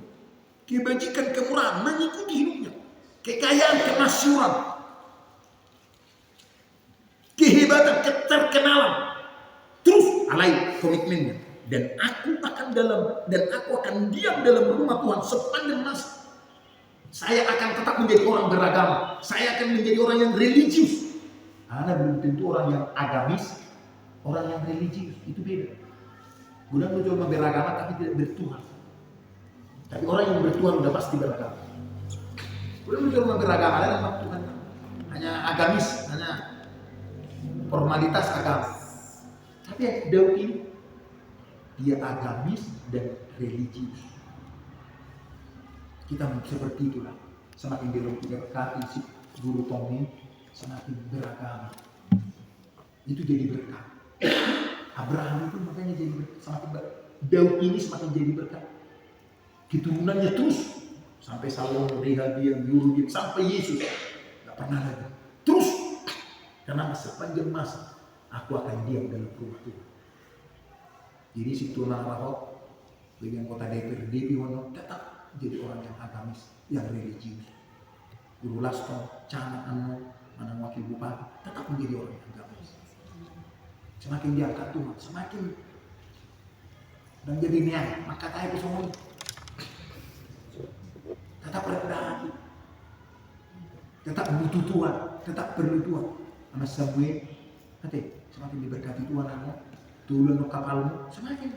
Kebajikan kemurahan mengikuti hidupnya. Kekayaan, kemasyhuran, kehebatan, keterkenalan. Terus alai komitmennya. Dan aku akan diam dalam rumah Tuhan sepanjang masa. Saya akan tetap menjadi orang beragama. Saya akan menjadi orang yang religius. Anda belum tentu orang yang agamis, orang yang religius, itu beda. Bukan lu cuma beragama tapi tidak bertuhan. Tapi orang yang bertuhan udah pasti beragama. Bukan lu cuma beragama dan Tuhan, hanya agamis, hanya formalitas agama. Tapi Daud ini dia agamis dan religius. Kita seperti itulah. Semakin diberkati si guru Tommy, semakin beragama. Itu jadi berkat. Abraham itu makanya jadi berkat. Semakin Daud ini semakin jadi berkat. Keturunannya terus sampai Salomo, Rehabiam, Yurubim, sampai Yesus. Gak pernah lagi. Terus karena sepanjang masa aku akan diam dalam rumah Tuhan. Jadi si Tuhan Rahot dengan kota DPRD Wono tetap jadi orang yang agamis, yang religius. Guru Lasto, Camat Anu, Manang Wakil Bupati tetap menjadi orang yang agamis. Semakin diangkat Tuhan, semakin dan jadi niat, maka tayo ko semua tetap rendah hati, tetap butuh Tuhan, tetap perlu Tuhan. Sama Samuel, nanti semakin diberkati Tuhan kamu, tulun kapalmu, semakin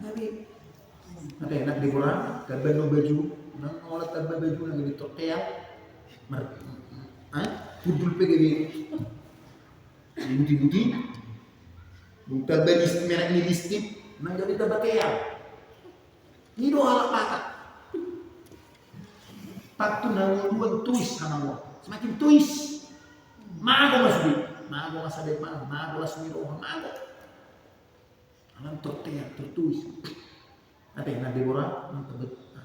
nanti enak dikurang, terbentuk baju, nang olah terbentuk baju nang di tortilla, pudul PGB, buti-buti, bukan beli merek ini listrik, nang jadi terbakean, ini doa halak pakat, patu nang dua tuis sama gua, semakin tuis, mago mas adek mago las miro, mago, alam tortilla tertuis. Ada yang ada orang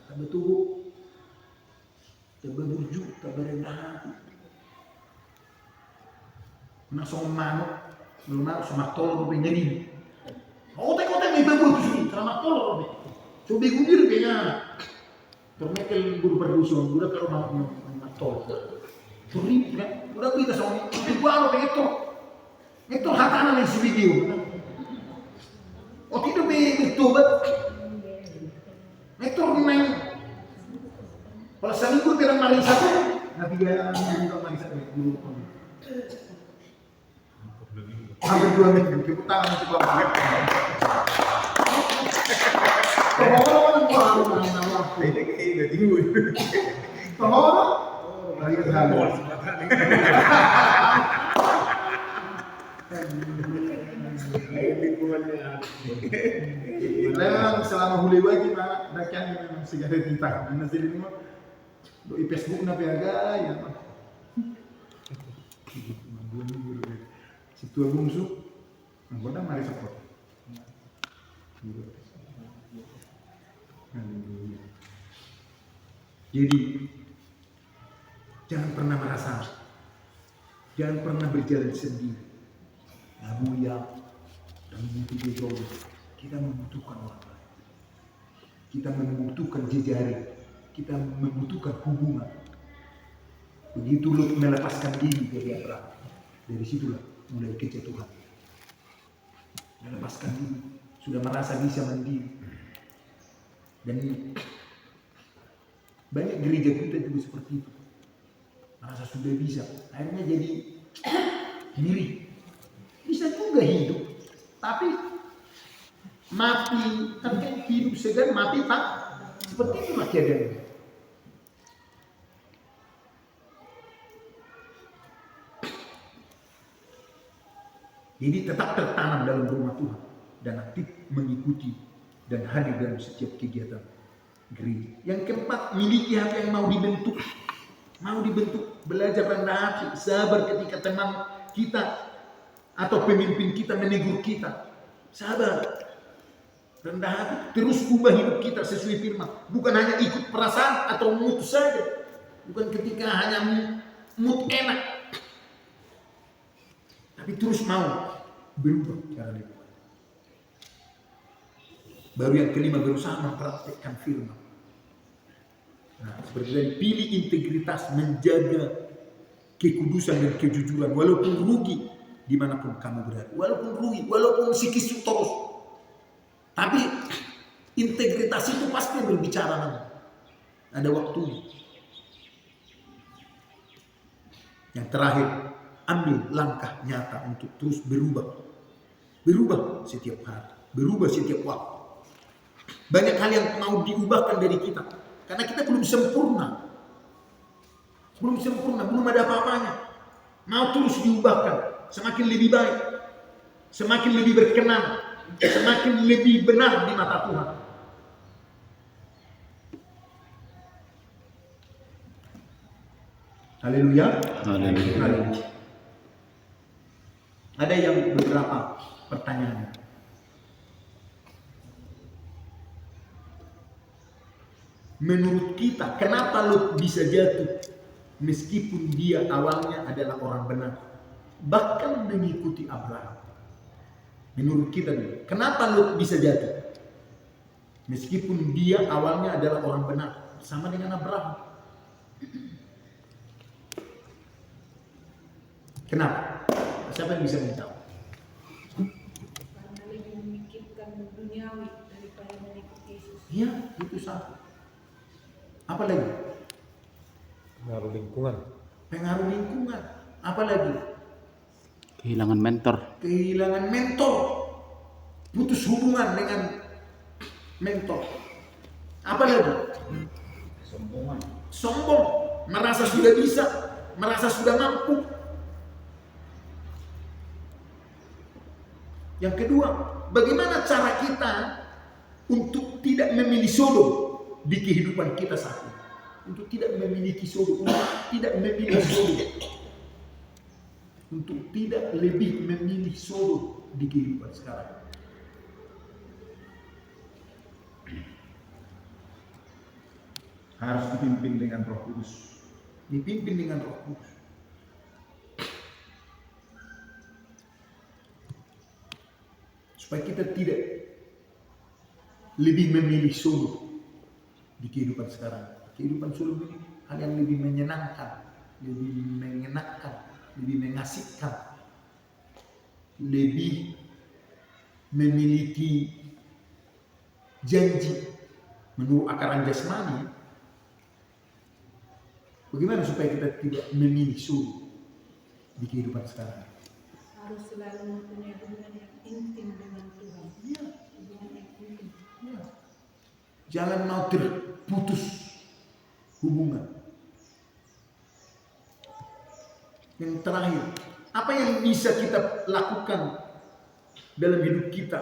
terbetul, terberjuk, terberendah hati. Nasong manuk, belum sama tol lebih ngeri. Otek-otek lebih bagus sih, sama tol lebih. Coba gudir kayaknya. Termekel guru berdusun, udah kalau mau tol. Turip kan, udah kita sama ini. Gua lo itu hatanan yang si video. Oh tidak betul bet. Metor main. Kalau seminggu tidak mari satu, nanti dia untuk mari satu dulu. Hampir 2 minggu, kita tangan itu banget. Ini kayak tinggi. Lagi kesana. Memang selama huli wajib nak dakian memang segala tentang nasi ini mah di Facebook na piaga ya mah. Si tua bungsu, anggota mari support. Jadi jangan pernah merasa, jangan pernah berjalan sendiri. Namun ya dan begitu jauh. Kita membutuhkan orang lain. Kita membutuhkan jejaring. Kita membutuhkan hubungan. Begitu lu melepaskan diri dari Abraham. Dari situlah mulai kejatuhan. Melepaskan diri. Sudah merasa bisa mandiri. Dan banyak gereja kita juga seperti itu. Merasa sudah bisa. Akhirnya jadi diri. Bisa juga hidup. Tapi mati, kan hidup segan, mati tak seperti itu keadaannya. Jadi tetap tertanam dalam rumah Tuhan dan aktif mengikuti dan hadir dalam setiap kegiatan gereja. Yang keempat, miliki hati yang mau dibentuk, belajar rendah hati, sabar ketika teman kita atau pemimpin kita menegur kita, sabar. Rendah hati, terus ubah hidup kita sesuai firman. Bukan hanya ikut perasaan atau mood saja. Bukan ketika hanya mood enak. Tapi terus mau berubah cara hidup. Baru yang kelima, berusaha mempraktekkan firman. Nah, seperti tadi, pilih integritas, menjaga kekudusan dan kejujuran. Walaupun rugi dimanapun kamu berada. Walaupun rugi, walaupun sikis terus. Tapi integritas itu pasti berbicara nanti. Ada waktunya. Yang terakhir, ambil langkah nyata untuk terus berubah. Berubah setiap hari, berubah setiap waktu. Banyak hal yang mau diubahkan dari kita. Karena kita belum sempurna. Belum sempurna, belum ada apa-apanya. Mau terus diubahkan. Semakin lebih baik. Semakin lebih berkenan. Semakin lebih benar di mata Tuhan. Haleluya. Haleluya. Ada yang beberapa pertanyaan. Menurut kita, kenapa Lot bisa jatuh meskipun dia awalnya adalah orang benar, bahkan mengikuti Abraham? Menurut kita dulu, kenapa Lot bisa jatuh meskipun dia awalnya adalah orang benar, sama dengan Abraham? Kenapa? Siapa yang bisa menjawab? Karena lebih memikirkan duniawi daripada mengikuti Yesus. Iya, itu satu. Apa lagi? Pengaruh lingkungan. Pengaruh lingkungan. Apa lagi? Kehilangan mentor. Kehilangan mentor. Putus hubungan dengan mentor. Apa lagi? Sombong. Merasa sudah bisa. Merasa sudah mampu. Yang kedua, bagaimana cara kita untuk tidak memilih sodom di kehidupan kita saat ini? Untuk tidak memiliki sodom, untuk tidak memilih sodom, untuk tidak lebih memilih sodom di kehidupan sekarang. Harus dipimpin dengan Roh Kudus. Dipimpin dengan Roh Kudus. Supaya kita tidak lebih memilih sodom di kehidupan sekarang. Kehidupan sodom ini hal yang lebih menyenangkan, lebih mengenakan, lebih mengasihkan, lebih memiliki janji menurut akaran jasmani. Bagaimana supaya kita tidak memilih sodom di kehidupan sekarang? Harus selalu mempunyai hubungan yang intim dengan Tuhan. Iya. Hubungan yang intim. Ya. Jangan mau terputus hubungan. Yang terakhir, apa yang bisa kita lakukan dalam hidup kita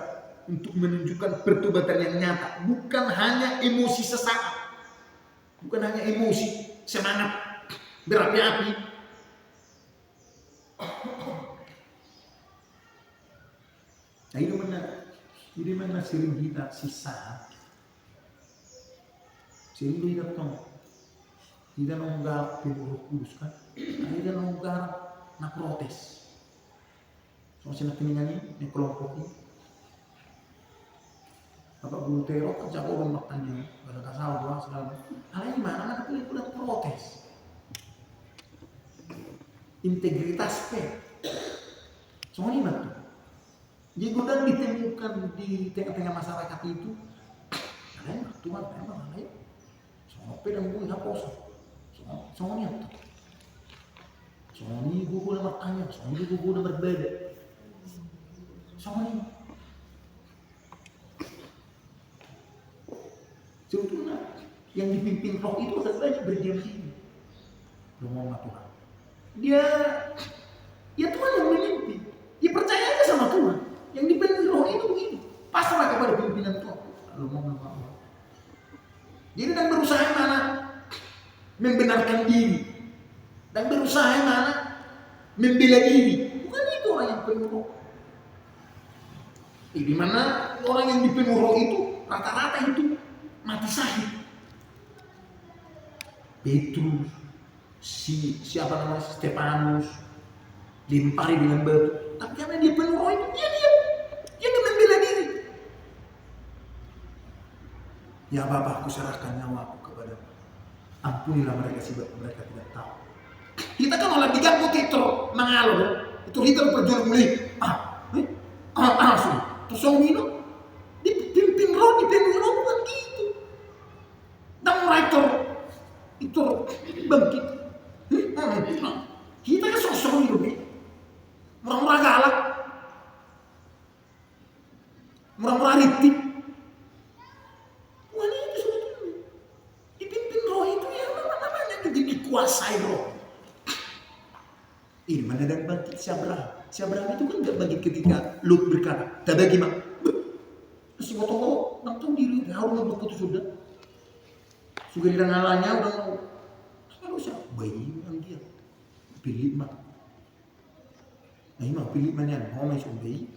untuk menunjukkan pertobatan yang nyata, bukan hanya emosi sesaat, bukan hanya emosi semangat berapi-api. Nah, ini mana sering kita sisa, sering kita tahu, tidak nonggar Roh Kudus kan, tidak nonggar nak protes, soalnya nak ini nih kelompok ini, apa guru teror kan jago orang bertanya, bahasa kasar doang segala, hal ini mana nak pilih protes, integritas soalnya itu. Jadi godaan ditemukan di tengah-tengah masyarakat itu, kalian Tuhan memang lain. Soalnya dan gue nggak poso, soalnya tuh, soalnya gue udah bertanya, soalnya gue udah berbeda, soalnya. Sebetulnya yang dipimpin Roh itu akan banyak berdiam diri, ngomong sama Tuhan. Dia Tuhan yang memimpin, dia percaya aja sama Tuhan. Yang dipimpin Roh itu begini, pasrah kepada pimpinan Tuhan. Lalu ngomong. Jadi dan berusaha mana membenarkan diri, dan berusaha mana membela diri. Bukan itu orang yang penuh Roh. Di mana orang yang dipenuhi Roh itu rata-rata itu mati syahid. Petrus, siapa namanya Stefanus, dilempari dengan batu. Tapi karena dia penuh Roh itu dia membela diri. Ya Bapa, aku serahkan nyawaku kepadamu. Ampunilah mereka sebab mereka tidak tahu. Kita kan olah diganggu Hitler mengalur. Itu Hitler berjuang mulai. Langsung. Terus orang ini dipimpin Roh, dipenuhi Roh bukan gitu. Dan mereka itu bangkit. Kita kan sosok hidup. Murah-murah ritik. Tuhan itu sebetulnya dipimpin roh itu yang namanya jadi dikuasai roh. Ini mana dan bangkit si Abraham. Si Abraham itu kan gak bagi ketika Lut berkata, tak bagi mak. Terus foto nang tahu diri, harus nggak putus sudah. Sudah di ngalanya udah mau. Kalau siapa bayi yang dia pilih mak. Nah ini mah pilih mana? Mau masuk bayi.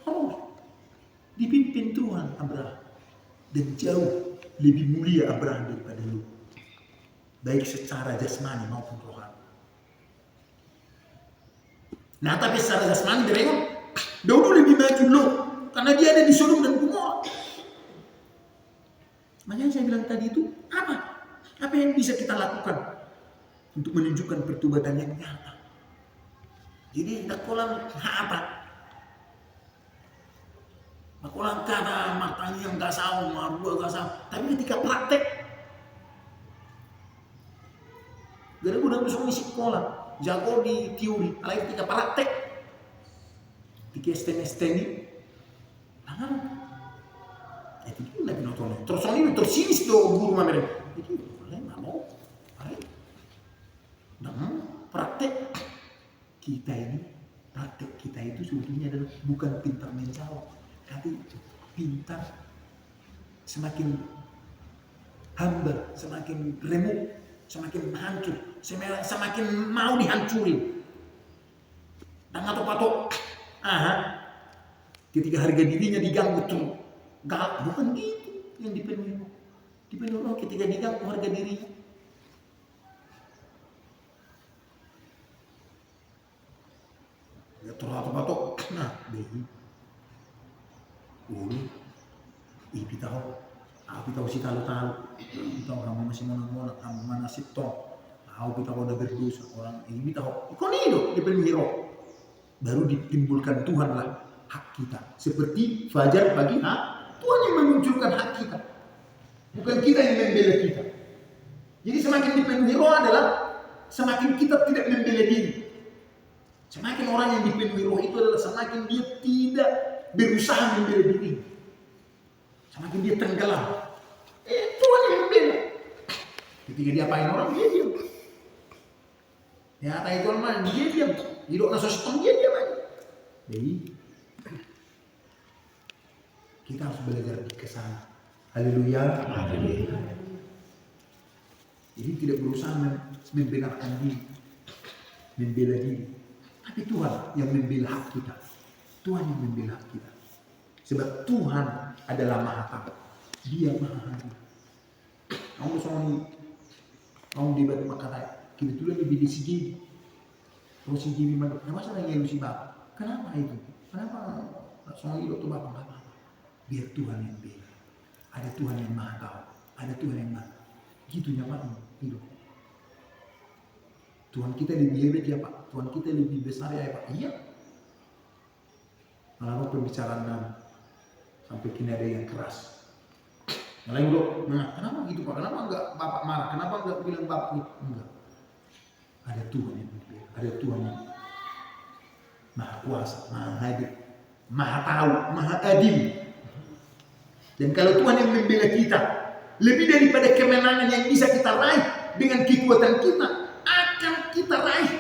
Harus dipimpin Tuhan Abraham. Dan jauh lebih mulia Abraham daripada Lut. Baik secara jasmani maupun rohani. Nah tapi secara jasmani mereka Daud lebih maju Lot karena dia ada di Sodom dan Gomora. Makanya saya bilang tadi itu apa yang bisa kita lakukan untuk menunjukkan pertobatan yang nyata. Jadi tak kolam apa? Makulang kata matanya yang gak saung, marua gak saung. Tapi ketika praktek, gara udah bisa ngisi sekolah. Jago di teori, lain ketika praktek ketika STM nah itu pun lagi nonton terus ini tersinis do guru mereka itu lain mau nah praktek kita itu sebetulnya adalah bukan pintar menjawab tapi pintar semakin humble semakin remuk semakin hancur, semakin mau dihancurin. Dan patok, ketika harga dirinya diganggu tuh, bukan gitu yang dipenuhi. Dipenuhi ketika diganggu harga dirinya. Ya patok, nah, behi, ipi tahu si tahu kita orang masih mana kamu mana sih toh tahu kita udah berdosa orang ini tahu kok nih loh dipenuhi roh baru ditimbulkan Tuhan lah hak kita seperti fajar pagi Tuhan yang memunculkan hak kita bukan kita yang membela kita jadi semakin dipenuhi roh adalah semakin kita tidak membela diri semakin orang yang dipenuhi roh itu adalah semakin dia tidak berusaha membela diri semakin dia tenggelam Tuhan yang membela. Ketika dia apain orang, dia diam. Ya, itu orang dia diam. Hidup nasa sistem dia diam aja. Jadi, kita harus belajar di kesana. Haleluya. Jadi tidak berusaha membenarkan diri, membela diri. Tapi Tuhan yang membela hak kita. Tuhan yang membela hak kita. Sebab Tuhan adalah Maha Tahu. Dia Maha Hadir. Kamu soalnya kamu debat makanya kebetulan di BDCG terus si Jimmy mana? Kenapa saya nanya lu si bapak? Kenapa itu? Kenapa soalnya itu bapak nggak apa? Biar Tuhan yang bela. Ada Tuhan yang Maha Tahu. Ada Tuhan yang Maha. Gitu nyaman hidup. Tuhan kita lebih hebat ya Pak. Tuhan kita lebih besar ya Pak. Iya. Lalu pembicaraan sampai kini ada yang keras. Yang lain bro, kenapa gitu Pak? Kenapa enggak Bapak marah? Kenapa enggak bilang Bapak gitu? Enggak. Ada Tuhan yang berbeda. Ada Tuhan yang Maha Kuasa, Maha Hadir, Maha Tahu, Maha Adil. Dan kalau Tuhan yang membela kita, lebih daripada kemenangan yang bisa kita raih dengan kekuatan kita, akan kita raih.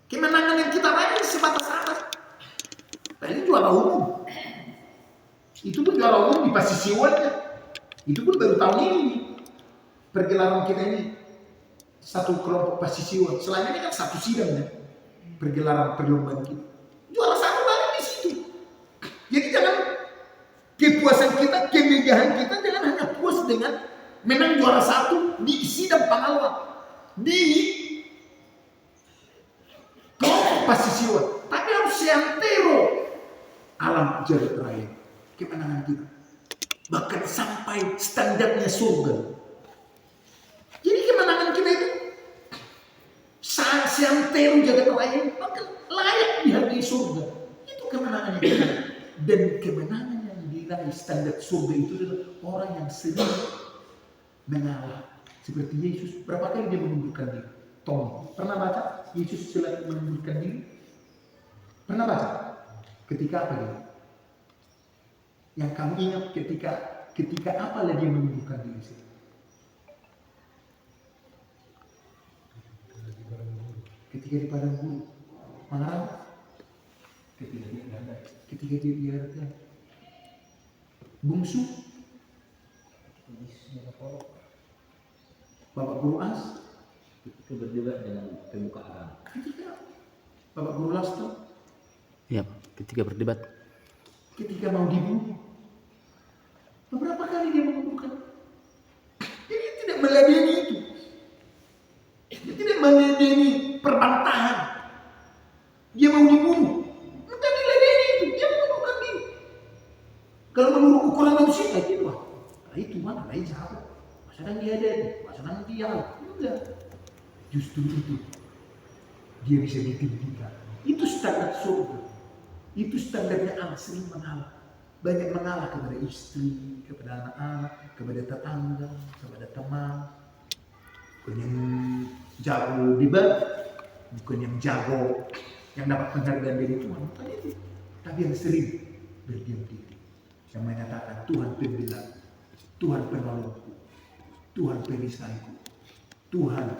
Kemenangan yang kita raih sebatas-batas. Ini juara umum. Itu pun juara umum di Pasisiwan. Itu pun baru tahun ini. Pergelaran kita ini satu kelompok Pasisiwan. Selama ini kan satu sidang ya. Pergelaran perlombaan kita. Juara satu balik di situ. Jadi jangan kepuasan kita, kemegahan kita jangan hanya puas dengan menang juara satu di sidang pengalaman di kelompok Pasisiwan. Tapi harus seantero alam jagat raya. Kemenangan kita bahkan sampai standarnya surga. Jadi kemenangan kita itu seantero jagat raya bahkan layak dihargai surga. Itu kemenangan kita. Dan kemenangan yang diraih standar surga itu adalah orang yang sering mengalah. Seperti Yesus, berapa kali dia mengundurkan diri? Tom, pernah baca Yesus selalu mengundurkan diri? Pernah baca? Ketika apa dia? Yang kamu ingat ketika apa lagi yang menyembuhkan diri sendiri? Ketika di padang gurun. Mana? Ketika dia ada. Ketika dia biarkan. Bungsu. Bapak Guru As. Itu berdebat dengan pemuka agama. Ketika Bapak Guru Lasto. Ya, ketika berdebat. Ketika mau dibunuh. Beberapa kali dia mengumpulkan. Dia tidak meladeni itu. Dia tidak meladeni perbantahan. Dia mau dibunuh. Entah diladeni itu. Dia mengumpulkan diri. Kalau menurut ukuran manusia itu lah. Itu mana? Lain sahabat. Masalah dia ada. Masalah dia. Enggak. Justru itu. Dia bisa ditinggikan. Itu standar surga. Itu standarnya Allah sering mengalah. Banyak mengalah kepada istri, kepada anak-anak, kepada tetangga, kepada teman. Bukan yang jago debat, bukan yang jago, yang dapat penghargaan dari Tuhan, bukan itu. Tapi yang sering berdiam diri, yang menyatakan Tuhan pembela, Tuhan penolongku, Tuhan perisaiku, Tuhan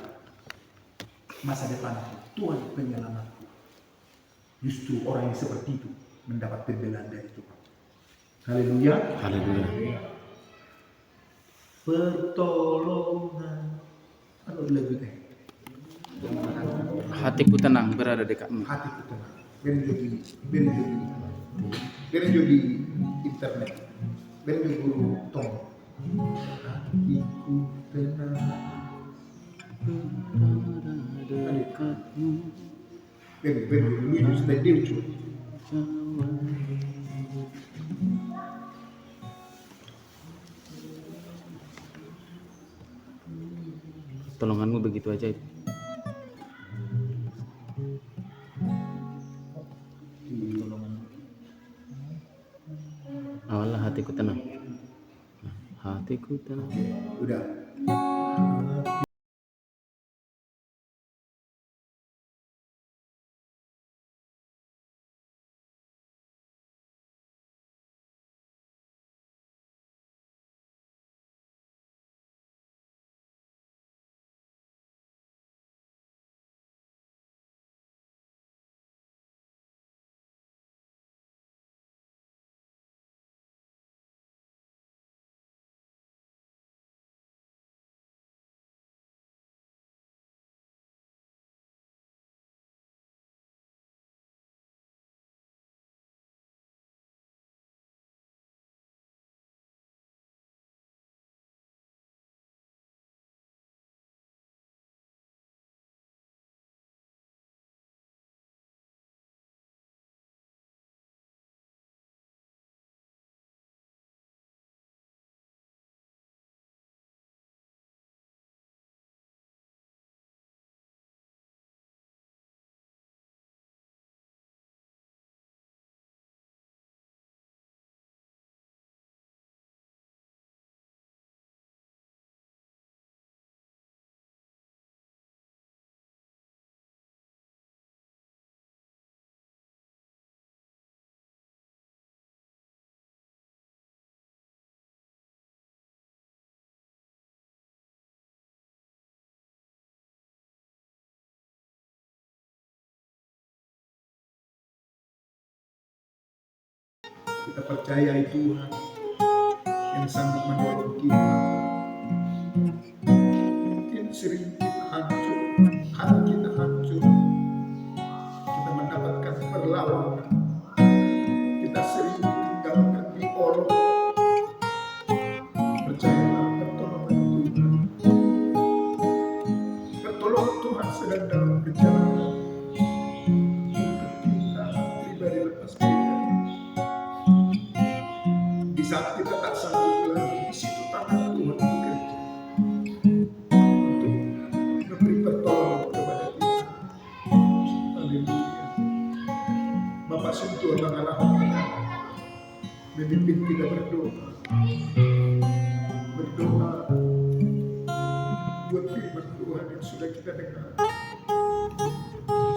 masa depanku, Tuhan penyelamatku. Justru orang yang seperti itu mendapat pembelaan dari Tuhan. Haleluya. Haleluya. Pertolongan. Apa lagu teh? Hatiku tenang berada dekatmu. Hatiku tenang. Berenjo di internet. Berenjo guru tong. Hatiku tenang. Berada dekatmu. Berenjo lucu sudah lucu. Tolonganmu begitu ajaib. Awalah hatiku tenang. Hatiku tenang. Udah. Kita percayai Tuhan yang sanggup menolong kita. Mungkin sering kita hancur, hati kita hancur. Kita mendapatkan perlawanan. Kita sering ditinggalkan, diolok. Percayalah pertolongan Tuhan. Pertolongan Tuhan sedang dalam perjalanan. Untuk kita pribadi lepas pribadi. Di saat kita tak sanggup lagi, di situ tangan Tuhan bekerja untuk memberi pertolongan kepada kita. Haleluya. Bapak sentuh Allah kita, memimpin kita berdoa buat firman Tuhan yang sudah kita dengar,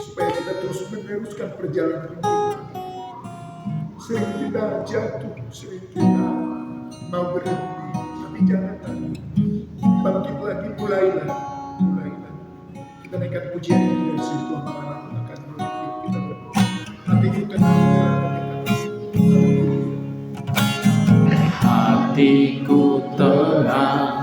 supaya kita terus meneruskan perjalanan kita Sering kita jatuh, sering kita mau berhenti, tapi jangan takut. Bangkit lagi, mulailah. Kita naikkan pujian ini dari situ anak akan menuntut kita berdoa. Hati kita Hatiku tenang.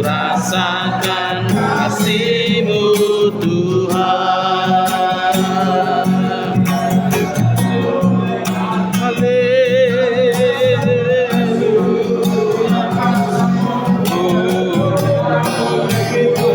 Rasakan kasih-Mu Tuhan. Tolong aku begitu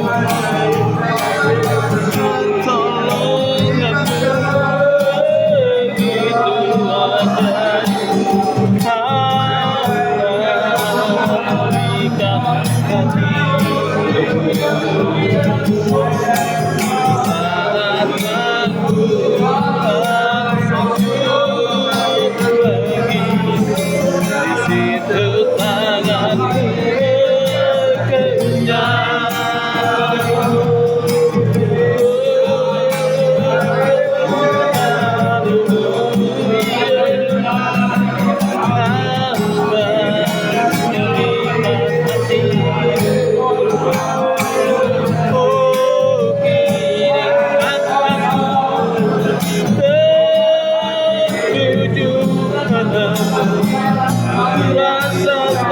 rasa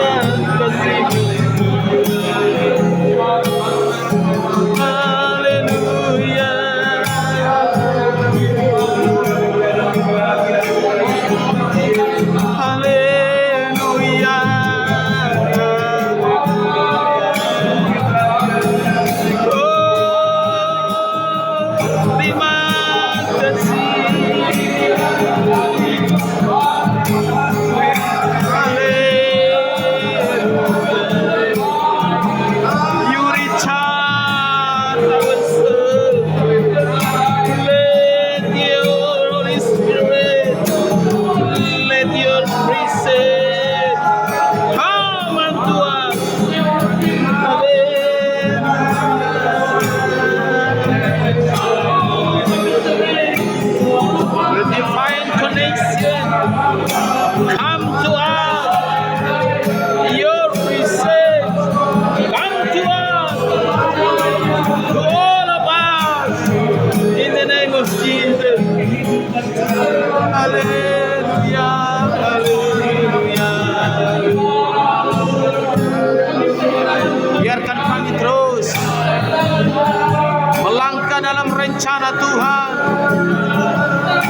rencana Tuhan,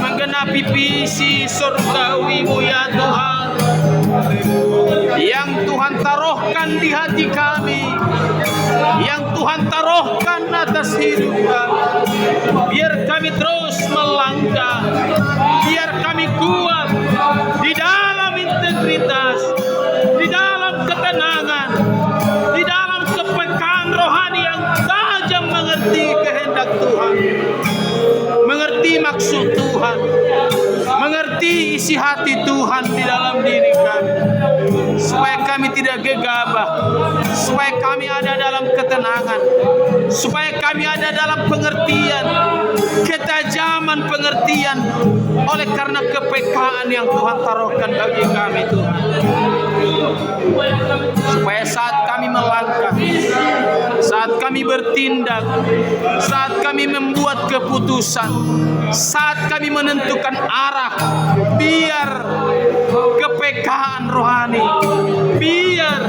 menggenapi visi surgawi-Mu ya Tuhan, yang Tuhan taruhkan di hati kami, yang Tuhan taruhkan atas hidup kami. Biar kami terus melangkah, biar kami kuat di dalam integritas, di dalam ketenangan, di dalam kepekaan rohani yang tajam, mengerti kehendak Tuhan, mengerti maksud Tuhan, mengerti isi hati Tuhan di dalam diri kami, supaya kami tidak gegabah, supaya kami ada dalam ketenangan, supaya kami ada dalam pengertian, ketajaman pengertian, oleh karena kepekaan yang Tuhan taruhkan bagi kami Tuhan. Supaya saat kami melangkah, saat kami bertindak, saat kami membuat keputusan, saat kami menentukan arah, biar kepekaan rohani, biar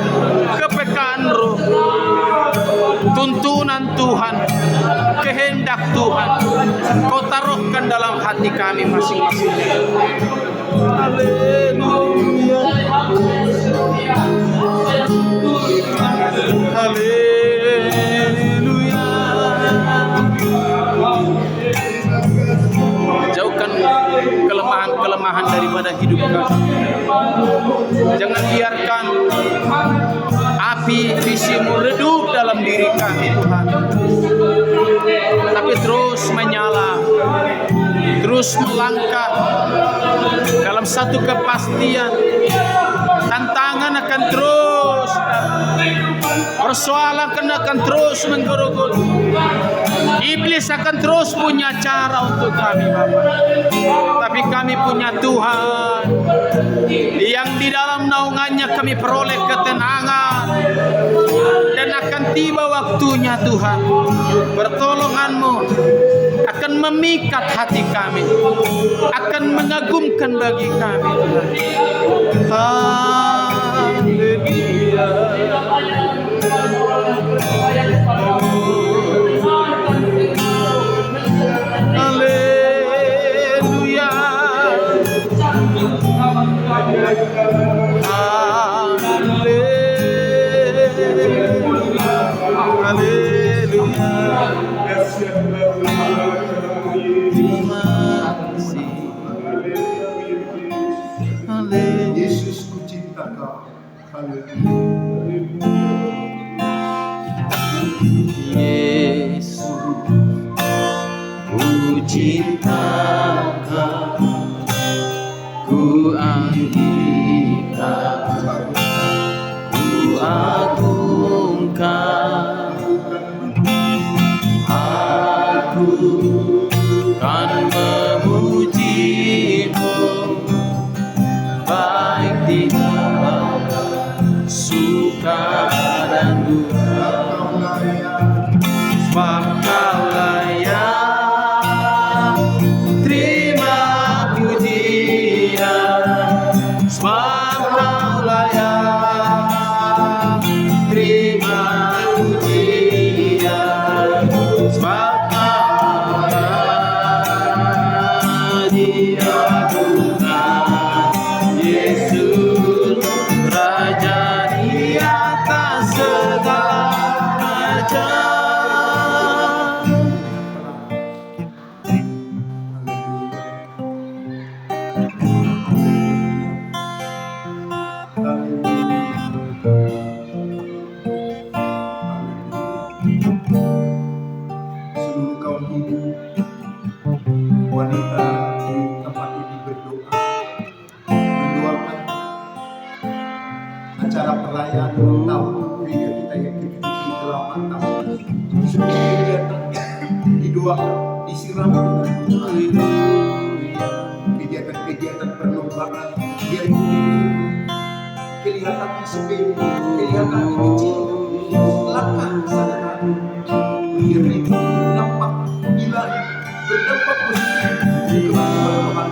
kepekaan roh, tuntunan Tuhan, kehendak Tuhan Kau taruhkan dalam hati kami masing-masing. Haleluya, haleluya. Jauhkan kelemahan-kelemahan daripada hidup kami. Jangan biarkan api visi-Mu redup dalam diri kami Tuhan, tapi terus menyala, terus melangkah dalam satu kepastian. Tantangan akan terus datang, persoalan akan terus menggerogoti, iblis akan terus punya cara untuk kami Bapa. Tapi kami punya Tuhan yang di dalam naungannya kami peroleh ketenangan, dan akan tiba waktunya Tuhan, pertolongan-Mu akan memikat hati kami, akan mengagumkan bagi kami Tuhan. Haleluya, haleluya, Yesus, ku cinta Kau. Yesus, ku cinta Kau, ku anggikan, ku agungkan, aku kan memuji-Mu, baik di dalam suka dan duka, sebab Kau layak terima pujian, sebab Kau layak terima pujian, sebab Kau layak diagungkan. Yesus Raja di atas segala raja. Seluruh kaum ibu, wanita di tempat ini berdoa, mendoakan acara perayaan ulang tahun gereja kita yang ke-78 tahun. Seluruh kegiatan didoakan, disirami dengan doa. Kegiatan-kegiatan perlombaan biar kelihatannya sepele, kelihatannya kecil, langkah sederhana, biar itu berdampak berdampak positif ke kemajuan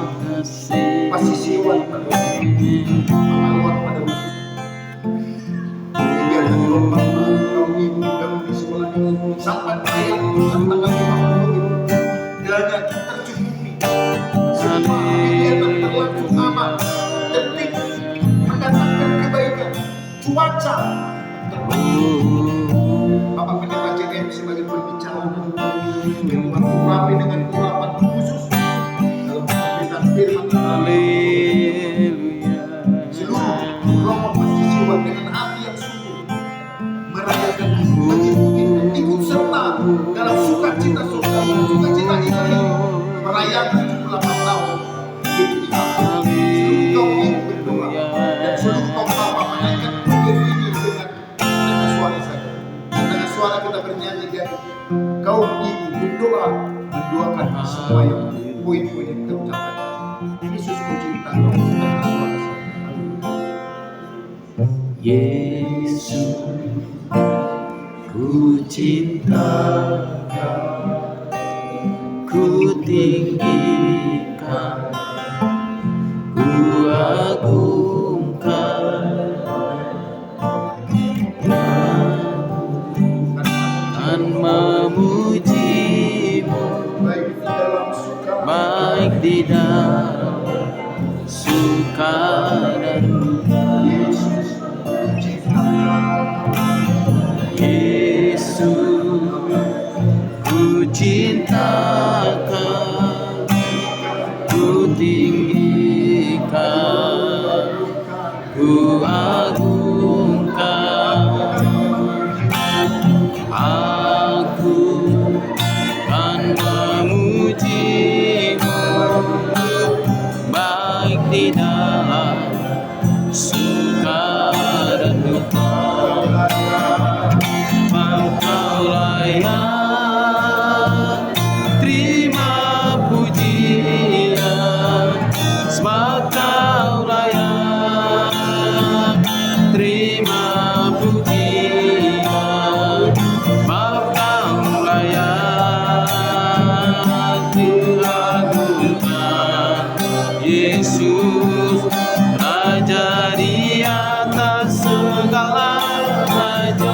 pasti siwan pada pengaluan pada usia. Kegiatan gelombang kaum ibu dan di sekolah ini sampai perayaan tanggal 50 cuaca. Bapak Pendeta JM sebagai pembicara yang mengurapi dengan urapan khusus dalam pemberitaan firman seluruh kelompok mahasiswa dengan hati yang sungguh merayakan ikut serta dalam sukacita saudara, sukacita kita ini merayakan 78 tahun hidup kita. Seluruh kaum ibu berdoa dan seluruh kaum bapak menaikkan pujian ini dengan suara saja. Dengan suara kita bernyanyi dan kaum ibu berdoa mendoakan semua yang poin-poin yang kita ucapkan. Yesus mencinta kaum dengan suara saja. Yesus, ku cinta, ku tinggikan, ku agungkan, dan memujimu, baik di dalam suka dan duka. Yesus, ku cintakan, ku tinggikan, ku agungkan. Aku kan memujimu, baik di dalam suka dan duka. Engkau layak terima pujian, sebab Kau layak terima pujian, sebab Kau layak diagungkan. Yesus, Raja di atas segala raja.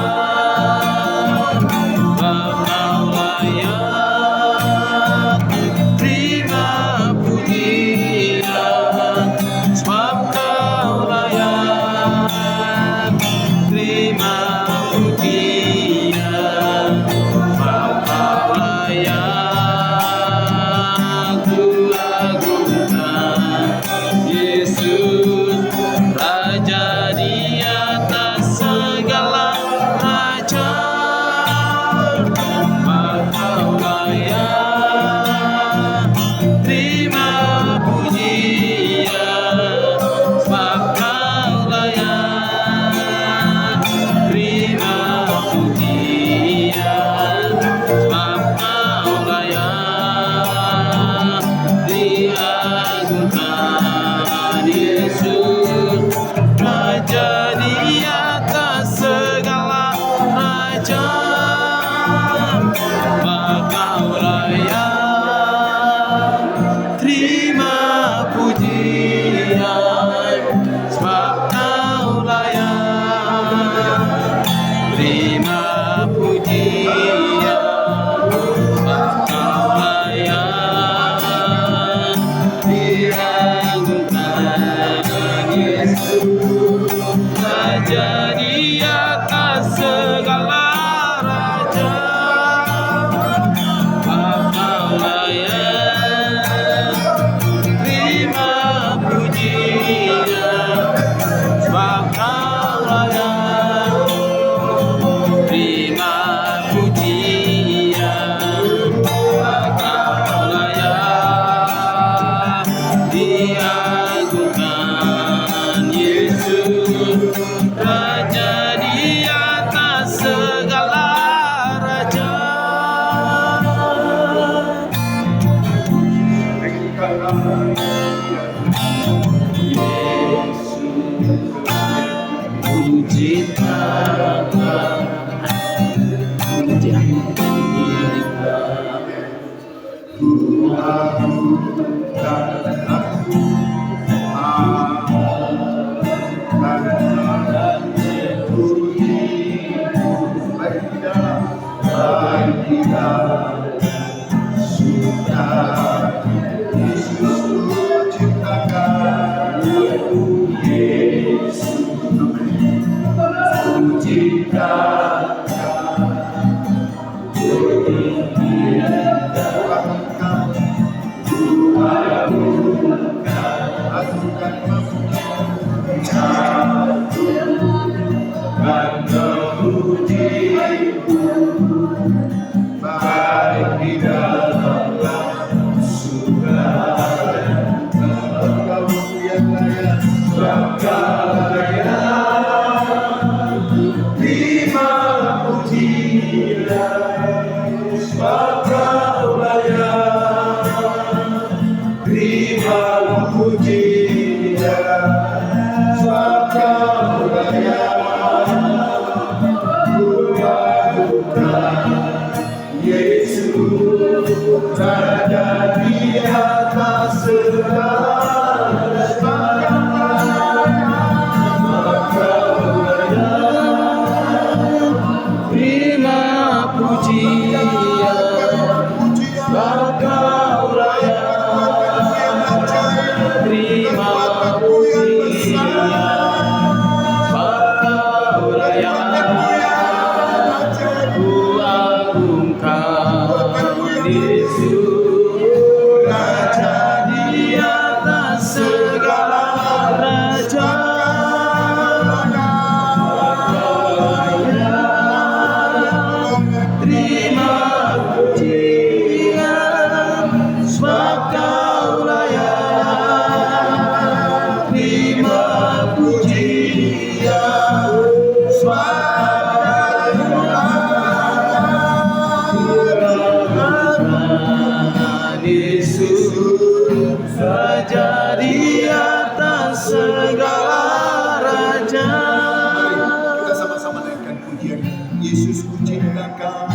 Yesus ku cinta Kau.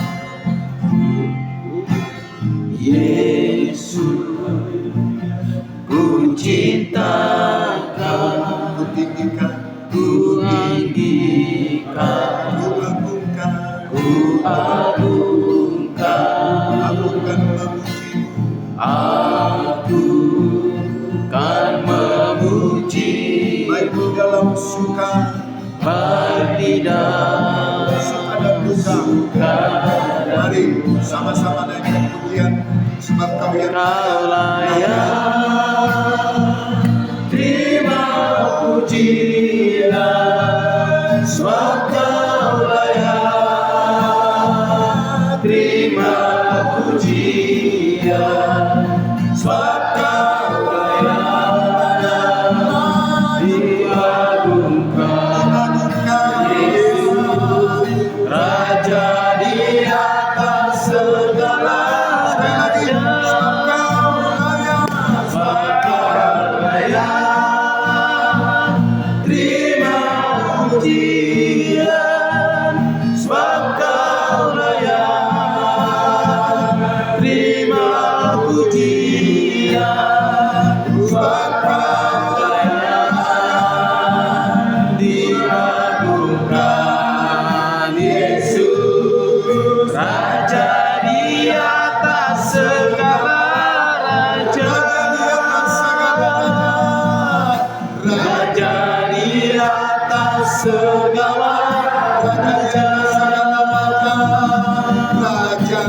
Yesus, ku cinta Kau, Ku tinggikan, ku tinggikan, ku agungkan, ku agungkan, aku kan memujimu. aku kan memuji, Baik di dalam suka, baik di dalam suka dan duka. suka. Mari sama-sama naikkan pujian, sebab Kau yang Kau layak terima pujian, sebab Kau layak terima pujian, sebab Kau layak diagungkan. Yesus, Raja di atas segala raja, sebab Kau layak terima pujian, sebab Kau layak terima pujian, sebab Kau layak diagungkan. Yesus, Raja di atas segala raja, Raja di atas segala raja, Raja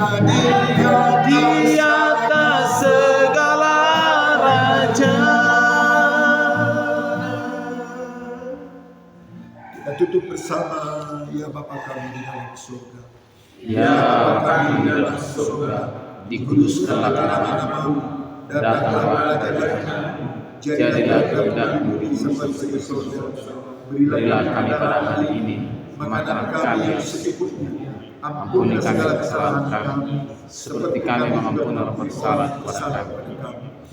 di atas segala raja. Kita tutup bersama, ya Bapa kami di dalam surga. Ya Bapa kami di dalam surga, dikuduskanlah namamu, datanglah kerajaan-Mu, jadilah kehendak-Mu di bumi seperti di surga. Berilah kami pada hari ini makanan kami yang secukupnya. Ampuni kami kesalahan kami, seperti kami mengampuni orang bersalah kepada kami.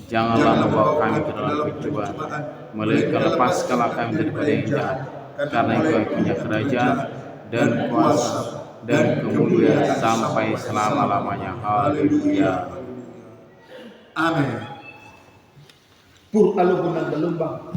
Janganlah membawa kami ke dalam pencobaan, melainkan lepaskanlah kami daripada yang jahat. Karena Engkau yang punya kerajaan dan kuasa dan kemuliaan sampai selama-lamanya. Haleluya. Amin. Pur alu gunang gelombang.